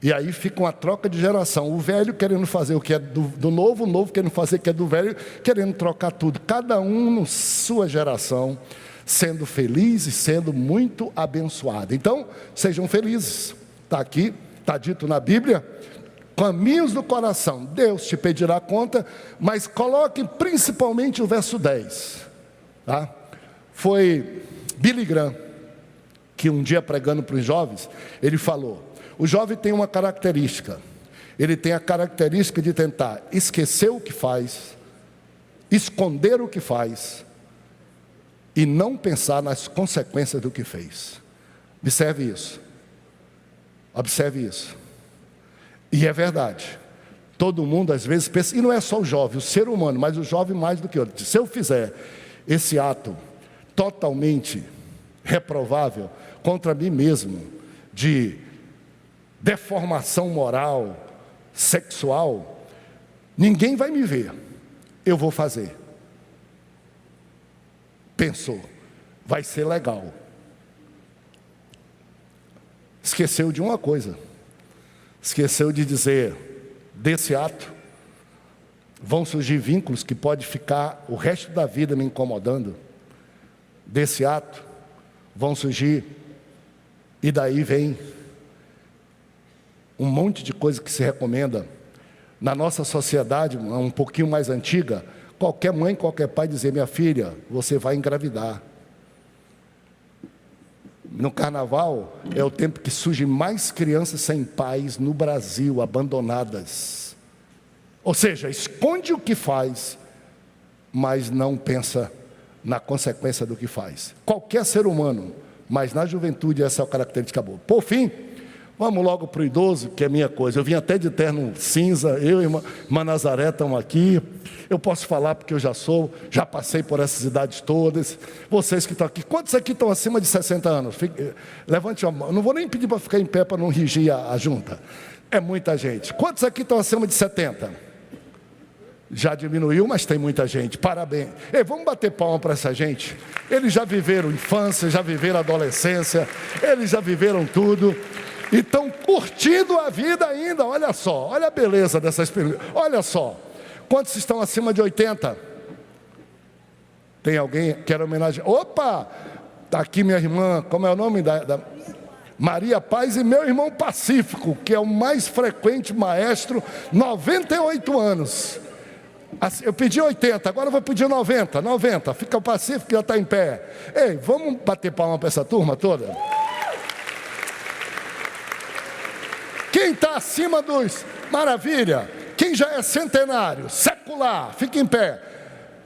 E aí fica uma troca de geração. O velho querendo fazer o que é do novo, o novo querendo fazer o que é do velho, querendo trocar tudo. Cada um na sua geração, sendo feliz e sendo muito abençoado. Então, sejam felizes. Está aqui, está dito na Bíblia. Caminhos do coração, Deus te pedirá conta, mas coloque principalmente o verso 10. Tá? Foi Billy Graham, que um dia pregando para os jovens, ele falou, o jovem tem uma característica, ele tem a característica de tentar esquecer o que faz, esconder o que faz, e não pensar nas consequências do que fez. Observe isso, e é verdade, todo mundo às vezes pensa, e não é só o jovem, o ser humano, mas o jovem mais do que outro. Se eu fizer esse ato totalmente reprovável contra mim mesmo, de deformação moral, sexual, ninguém vai me ver, eu vou fazer. Pensou, vai ser legal. Esqueceu de uma coisa, esqueceu de dizer, desse ato vão surgir vínculos que pode ficar o resto da vida me incomodando. desse ato vão surgir, e daí vem um monte de coisa que se recomenda. Na nossa sociedade, um pouquinho mais antiga, qualquer mãe, qualquer pai dizer: minha filha, você vai engravidar. No carnaval é o tempo que surgem mais crianças sem pais no Brasil, abandonadas. Ou seja, esconde o que faz, mas não pensa na consequência do que faz. Qualquer ser humano, mas na juventude essa é a característica boa. Por fim, vamos logo para o idoso, que é minha coisa. Eu vim até de terno cinza, eu e irmã Nazaré estamos aqui. Eu posso falar porque eu já passei por essas idades todas. Vocês que estão aqui, quantos aqui estão acima de 60 anos? Levante a mão, não vou nem pedir para ficar em pé para não rigir a junta. É muita gente. Quantos aqui estão acima de 70? Já diminuiu, mas tem muita gente, parabéns. Ei, vamos bater palma para essa gente. Eles já viveram infância, já viveram adolescência, eles já viveram tudo. E estão curtindo a vida ainda. Olha só, olha a beleza dessa experiência. Olha só, quantos estão acima de 80? Tem alguém que quer homenagear? Opa, está aqui minha irmã, como é o nome da Maria Paz, e meu irmão Pacífico, que é o mais frequente maestro, 98 anos. Eu pedi 80, agora eu vou pedir 90, fica o Pacífico que já está em pé. Ei, vamos bater palma para essa turma toda? Quem está acima dos... Maravilha! Quem já é centenário, secular, fica em pé.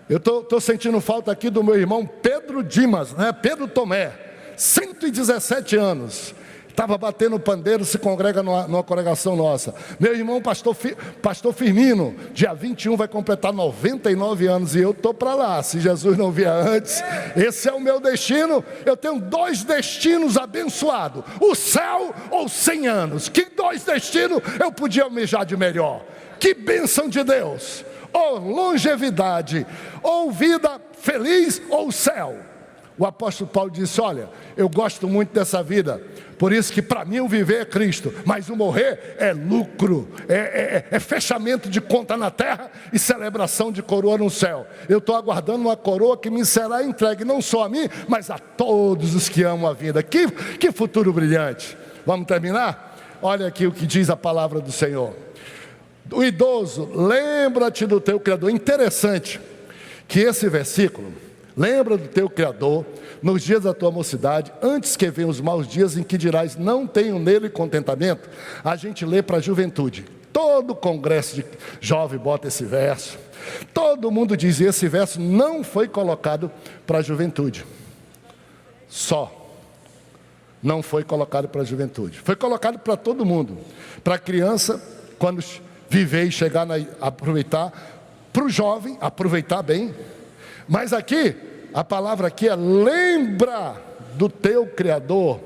Eu estou sentindo falta aqui do meu irmão Pedro Dimas, né? Pedro Tomé, 117 anos. Estava batendo pandeiro, se congrega numa congregação nossa. Meu irmão pastor Firmino, dia 21 vai completar 99 anos. E eu estou para lá, se Jesus não vier antes. Esse é o meu destino. Eu tenho 2 destinos abençoados: o céu ou 100 anos. Que 2 destinos eu podia almejar de melhor? Que bênção de Deus! Ou longevidade, ou vida feliz, ou o céu. O apóstolo Paulo disse: olha, eu gosto muito dessa vida, por isso que para mim o viver é Cristo, mas o morrer é lucro, é fechamento de conta na terra e celebração de coroa no céu. Eu estou aguardando uma coroa que me será entregue, não só a mim, mas a todos os que amam a vida. Que futuro brilhante! Vamos terminar? Olha aqui o que diz a palavra do Senhor. O idoso, lembra-te do teu Criador. Interessante que esse versículo... Lembra do teu Criador nos dias da tua mocidade, antes que venham os maus dias em que dirás: não tenho nele contentamento. A gente lê para a juventude. Todo congresso de jovem bota esse verso. Todo mundo diz: esse verso não foi colocado para a juventude. Só. Não foi colocado para a juventude. Foi colocado para todo mundo. Para a criança, quando viver e chegar a aproveitar. Para o jovem, aproveitar bem. Mas aqui, a palavra aqui é: lembra do teu Criador.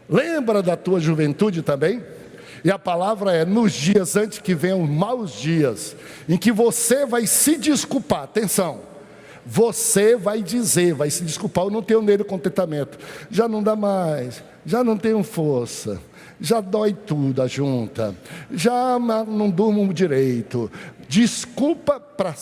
Lembra da tua juventude também. E a palavra é: nos dias antes que venham os maus dias, em que você vai se desculpar. Atenção, você vai dizer, vai se desculpar: eu não tenho nele contentamento. Já não dá mais, já não tenho força, já dói tudo a junta, já não durmo direito. Desculpa para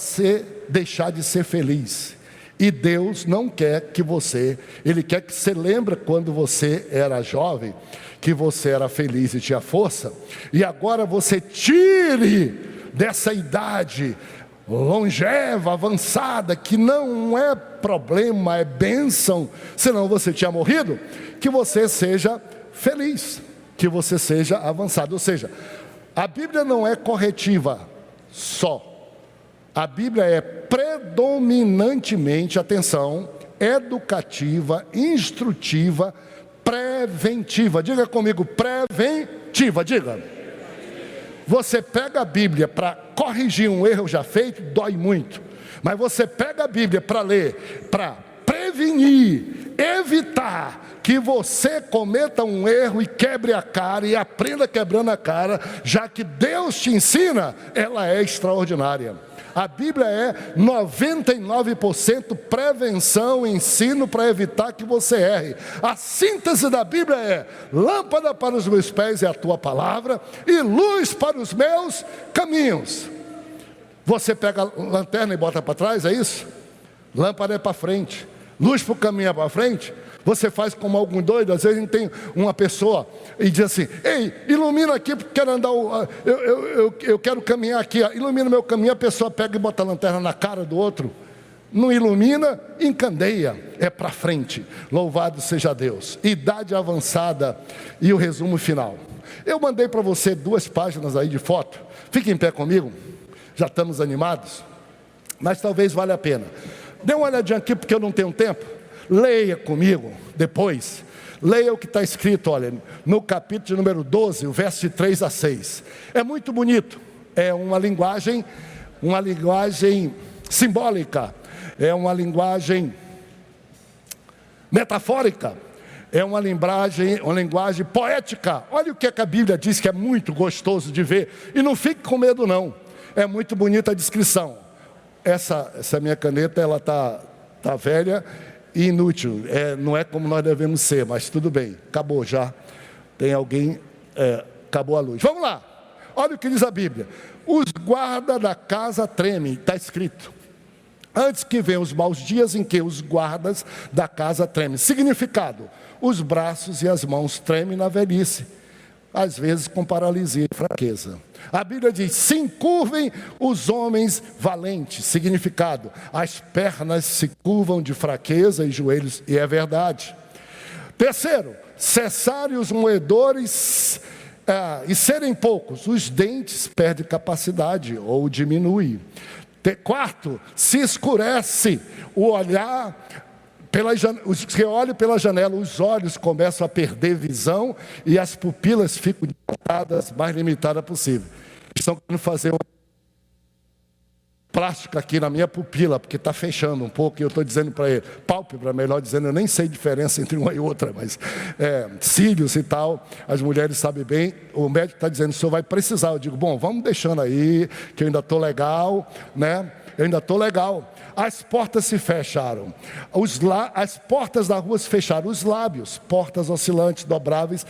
deixar de ser feliz. E Deus não quer que você, Ele quer que você lembre quando você era jovem, que você era feliz e tinha força, e agora você tire dessa idade longeva, avançada, que não é problema, é bênção, senão você tinha morrido, que você seja feliz, que você seja avançado. Ou seja, a Bíblia não é corretiva só. A Bíblia é predominantemente, atenção, educativa, instrutiva, preventiva. Diga comigo: preventiva, diga. Você pega a Bíblia para corrigir um erro já feito, dói muito. Mas você pega a Bíblia para ler, para prevenir, evitar que você cometa um erro e quebre a cara, e aprenda quebrando a cara, já que Deus te ensina, ela é extraordinária. A Bíblia é 99% prevenção, ensino para evitar que você erre. A síntese da Bíblia é: lâmpada para os meus pés é a tua palavra, e luz para os meus caminhos. Você pega a lanterna e bota para trás, é isso? Lâmpada é para frente, luz para o caminho para frente. Você faz como algum doido. Às vezes a gente tem uma pessoa e diz assim: ei, ilumina aqui porque quero andar, eu quero caminhar aqui, ilumina meu caminho. A pessoa pega e bota a lanterna na cara do outro. Não ilumina, encandeia, é para frente. Louvado seja Deus. Idade avançada e o resumo final. Eu mandei para você 2 páginas aí de foto. Fique em pé comigo. Já estamos animados, mas talvez valha a pena. Dê uma olhadinha aqui porque eu não tenho tempo. Leia comigo depois. Leia o que está escrito, olha, no capítulo de número 12, o verso de 3 a 6. É muito bonito. É uma linguagem simbólica. É uma linguagem metafórica. É uma linguagem poética. Olha o que a Bíblia diz, que é muito gostoso de ver. E não fique com medo não. É muito bonita a descrição. Essa minha caneta, ela tá velha e inútil. Não é como nós devemos ser, mas tudo bem. Acabou já. Tem alguém... acabou a luz. Vamos lá. Olha o que diz a Bíblia. Os guardas da casa tremem. Está escrito. Antes que venham os maus dias em que os guardas da casa tremem. Significado: os braços e as mãos tremem na velhice, às vezes com paralisia e fraqueza. A Bíblia diz: se encurvem os homens valentes. Significado: as pernas se curvam de fraqueza e joelhos, e é verdade. Terceiro, cessarem os moedores e serem poucos, os dentes perdem capacidade ou diminuem. Quarto, se escurece o olhar, os que olham pela janela, os olhos começam a perder visão e as pupilas ficam dilatadas, mais limitadas possível. Estão querendo fazer um plástico aqui na minha pupila, porque está fechando um pouco, e eu estou dizendo para ele, pálpebra, melhor dizendo, eu nem sei a diferença entre uma e outra, mas cílios e tal, as mulheres sabem bem. O médico está dizendo: o senhor vai precisar. Eu digo: bom, vamos deixando aí, que eu ainda estou legal, né? Eu ainda estou legal. As portas se fecharam, as portas da rua se fecharam, os lábios, portas oscilantes, dobráveis,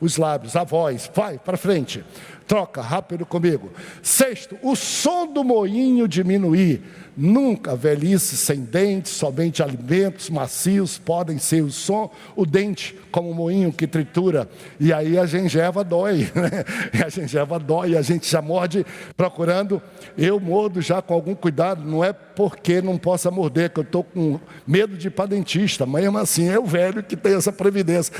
os lábios, a voz, vai para frente, troca rápido comigo. Sexto, o som do moinho diminuir. Nunca velhice sem dentes, somente alimentos macios podem ser o som, o dente como um moinho que tritura, e aí a gengiva dói, né? E a gengiva dói, a gente já morde procurando. Eu mordo já com algum cuidado, não é porque não possa morder, que eu estou com medo de ir para dentista, mas mesmo assim é o velho que tem essa previdência.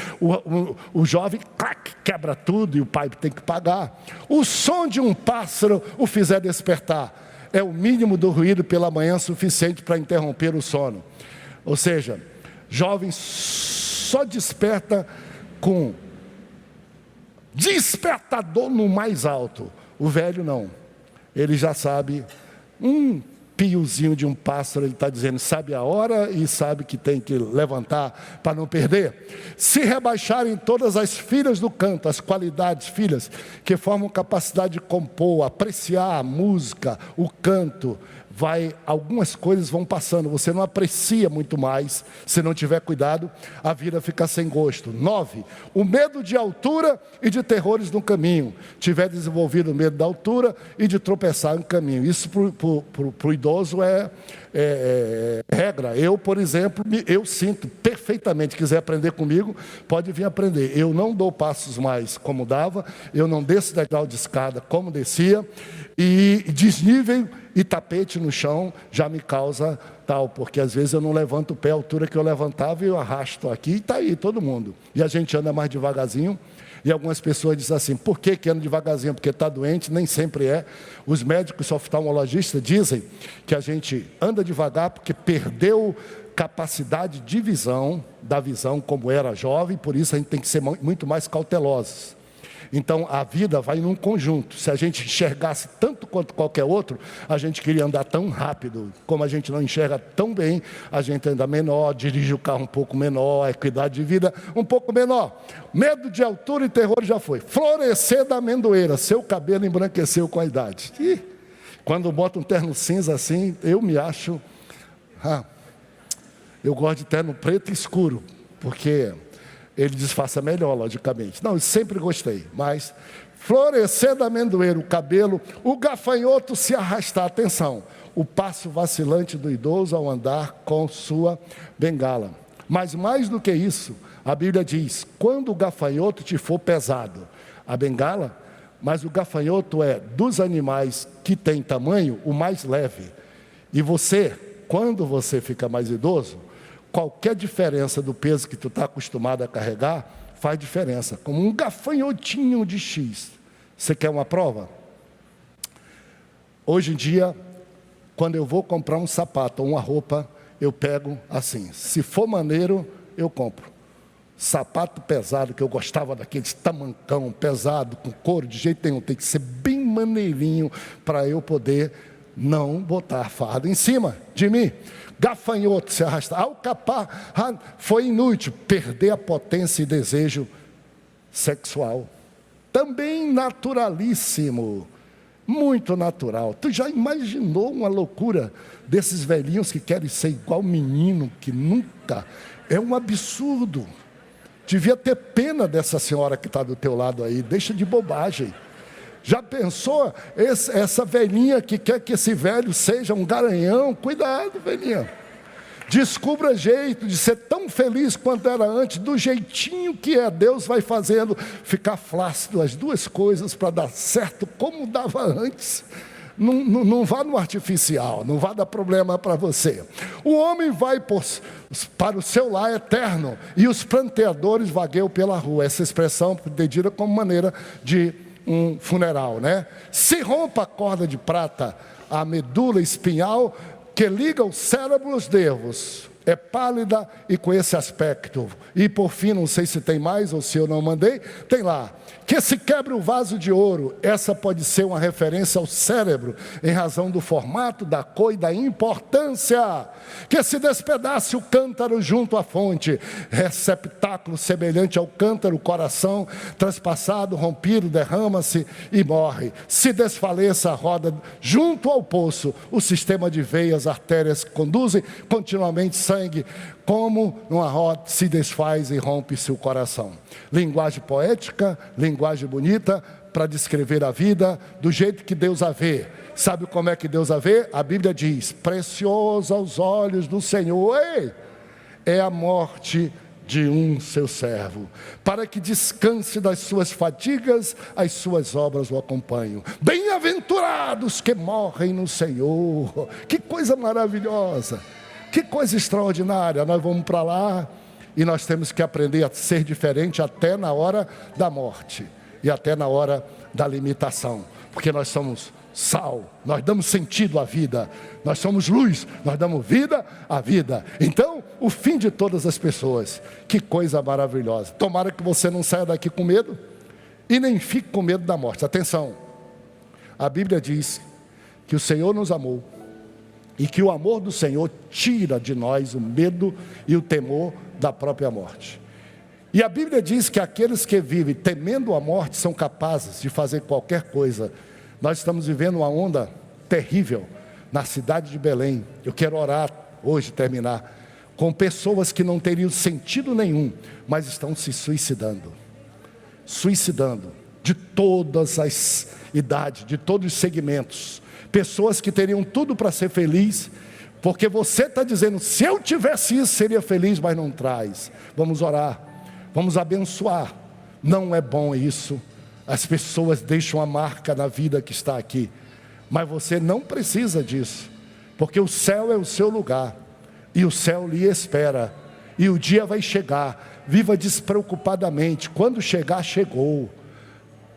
O jovem, clac, quebra tudo e o pai tem que pagar. O som de um pássaro o fizer despertar. É o mínimo do ruído pela manhã suficiente para interromper o sono. Ou seja, jovem só desperta com despertador no mais alto. O velho não. Ele já sabe, piozinho de um pássaro, ele está dizendo, sabe a hora e sabe que tem que levantar para não perder. Se rebaixarem todas as filhas do canto, as qualidades, filhas, que formam capacidade de compor, apreciar a música, o canto, algumas coisas vão passando, você não aprecia muito mais, se não tiver cuidado, a vida fica sem gosto. 9, o medo de altura e de terrores no caminho. Tiver desenvolvido o medo da altura e de tropeçar no caminho. Isso para o idoso é regra. Eu, por exemplo, eu sinto perfeitamente, quiser aprender comigo, pode vir aprender. Eu não dou passos mais como dava, eu não desço degrau de escada como descia, e desnível e tapete no chão já me causa tal, porque às vezes eu não levanto o pé à altura que eu levantava e eu arrasto aqui, e está aí todo mundo. E a gente anda mais devagarzinho, e algumas pessoas dizem assim, por que anda devagarzinho? Porque está doente, nem sempre é. Os médicos oftalmologistas dizem que a gente anda devagar porque perdeu capacidade de visão, da visão como era jovem, por isso a gente tem que ser muito mais cautelosos. Então a vida vai num conjunto. Se a gente enxergasse tanto quanto qualquer outro, a gente queria andar tão rápido. Como a gente não enxerga tão bem, a gente anda menor, dirige o carro um pouco menor, a equidade de vida um pouco menor. Medo de altura e terror já foi. Florescer da amendoeira, seu cabelo embranqueceu com a idade. E quando bota um terno cinza assim, eu me acho... eu gosto de terno preto e escuro, porque... ele disfarça melhor, logicamente. Não, eu sempre gostei, mas florescer da amendoeira, o cabelo, o gafanhoto se arrastar, atenção, o passo vacilante do idoso ao andar com sua bengala. Mas mais do que isso, a Bíblia diz, quando o gafanhoto te for pesado, a bengala, mas o gafanhoto é dos animais que tem tamanho, o mais leve. E você, quando você fica mais idoso, qualquer diferença do peso que tu está acostumado a carregar, faz diferença. Como um gafanhotinho de X. Você quer uma prova? Hoje em dia, quando eu vou comprar um sapato ou uma roupa, eu pego assim, se for maneiro, eu compro. Sapato pesado, que eu gostava daqueles tamancão pesado, com couro, de jeito nenhum, tem que ser bem maneirinho para eu poder não botar fardo em cima de mim. Gafanhoto se arrastar, alcapar, foi inútil, perder a potência e desejo sexual. Também naturalíssimo, muito natural. Tu já imaginou uma loucura desses velhinhos que querem ser igual menino, que nunca, é um absurdo. Devia ter pena dessa senhora que está do teu lado aí, deixa de bobagem. Já pensou, essa velhinha que quer que esse velho seja um garanhão? Cuidado, velhinha. Descubra jeito de ser tão feliz quanto era antes, do jeitinho que é. Deus vai fazendo ficar flácido as duas coisas para dar certo como dava antes. Não vá no artificial, não vá dar problema para você. O homem vai para o seu lar eterno e os pranteadores vagueiam pela rua. Essa expressão dedida como maneira de um funeral, né? Se rompa a corda de prata, a medula espinhal que liga o cérebro aos nervos, é pálida e com esse aspecto. E por fim, não sei se tem mais ou se eu não mandei, tem lá, que se quebre o vaso de ouro. Essa pode ser uma referência ao cérebro, em razão do formato, da cor e da importância. Que se despedace o cântaro junto à fonte, receptáculo semelhante ao cântaro, o coração transpassado, rompido, derrama-se e morre. Se desfaleça a roda junto ao poço, o sistema de veias, artérias que conduzem continuamente sangue, como numa roda se desfaz e rompe-se o coração. Linguagem poética, linguagem bonita para descrever a vida do jeito que Deus a vê. Sabe como é que Deus a vê? A Bíblia diz, precioso aos olhos do Senhor é a morte de um seu servo, para que descanse das suas fadigas, as suas obras o acompanham. Bem-aventurados que morrem no Senhor. Que coisa maravilhosa, que coisa extraordinária. Nós vamos para lá e nós temos que aprender a ser diferente até na hora da morte e até na hora da limitação, porque nós somos sal, nós damos sentido à vida, nós somos luz, nós damos vida à vida. Então, o fim de todas as pessoas, que coisa maravilhosa. Tomara que você não saia daqui com medo e nem fique com medo da morte. Atenção, a Bíblia diz que o Senhor nos amou e que o amor do Senhor tira de nós o medo e o temor da própria morte. E a Bíblia diz que aqueles que vivem temendo a morte são capazes de fazer qualquer coisa. Nós estamos vivendo uma onda terrível na cidade de Belém. Eu quero orar hoje, terminar, com pessoas que não teriam sentido nenhum, mas estão se suicidando. Suicidando, de todas as idades, de todos os segmentos. Pessoas que teriam tudo para ser feliz, porque você está dizendo, se eu tivesse isso, seria feliz, mas não traz. Vamos orar, vamos abençoar. Não é bom isso. As pessoas deixam a marca na vida que está aqui, mas você não precisa disso, porque o céu é o seu lugar, e o céu lhe espera, e o dia vai chegar. Viva despreocupadamente, quando chegar, chegou.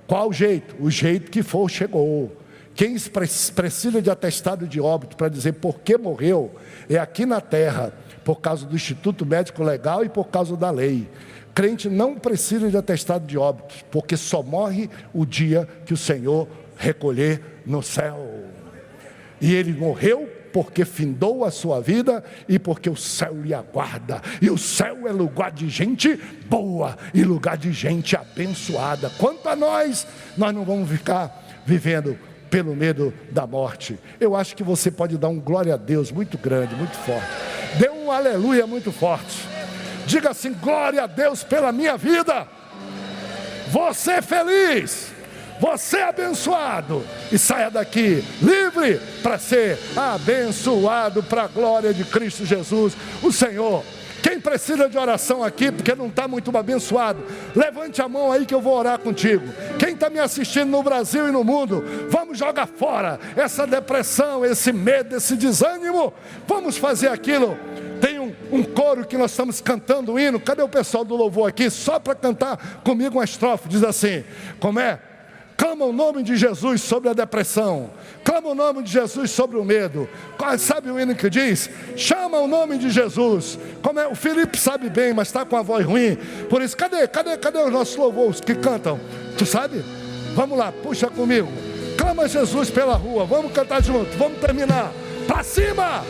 Qual jeito? O jeito que for, chegou. Quem precisa de atestado de óbito para dizer por que morreu, é aqui na terra, por causa do Instituto Médico Legal e por causa da lei. Crente não precisa de atestado de óbito, porque só morre o dia que o Senhor recolher no céu. E ele morreu porque findou a sua vida e porque o céu lhe aguarda. E o céu é lugar de gente boa e lugar de gente abençoada. Quanto a nós não vamos ficar vivendo pelo medo da morte. Eu acho que você pode dar um glória a Deus muito grande, muito forte. Dê um aleluia muito forte. Diga assim, glória a Deus pela minha vida. Vou ser feliz, Você é abençoado e saia daqui livre para ser abençoado para a glória de Cristo Jesus, o Senhor. Quem precisa de oração aqui, porque não está muito abençoado, levante a mão aí que eu vou orar contigo. Quem está me assistindo no Brasil e no mundo, vamos jogar fora essa depressão, esse medo, esse desânimo. Vamos fazer aquilo. Tem um coro que nós estamos cantando o hino. Cadê o pessoal do louvor aqui? Só para cantar comigo uma estrofe. Diz assim, como é? Clama o nome de Jesus sobre a depressão. Clama o nome de Jesus sobre o medo. Sabe o hino que diz? Chama o nome de Jesus. Como é? O Felipe sabe bem, mas está com a voz ruim. Por isso, cadê os nossos louvores que cantam? Tu sabe? Vamos lá, puxa comigo. Clama Jesus pela rua. Vamos cantar junto. Vamos terminar. Para cima!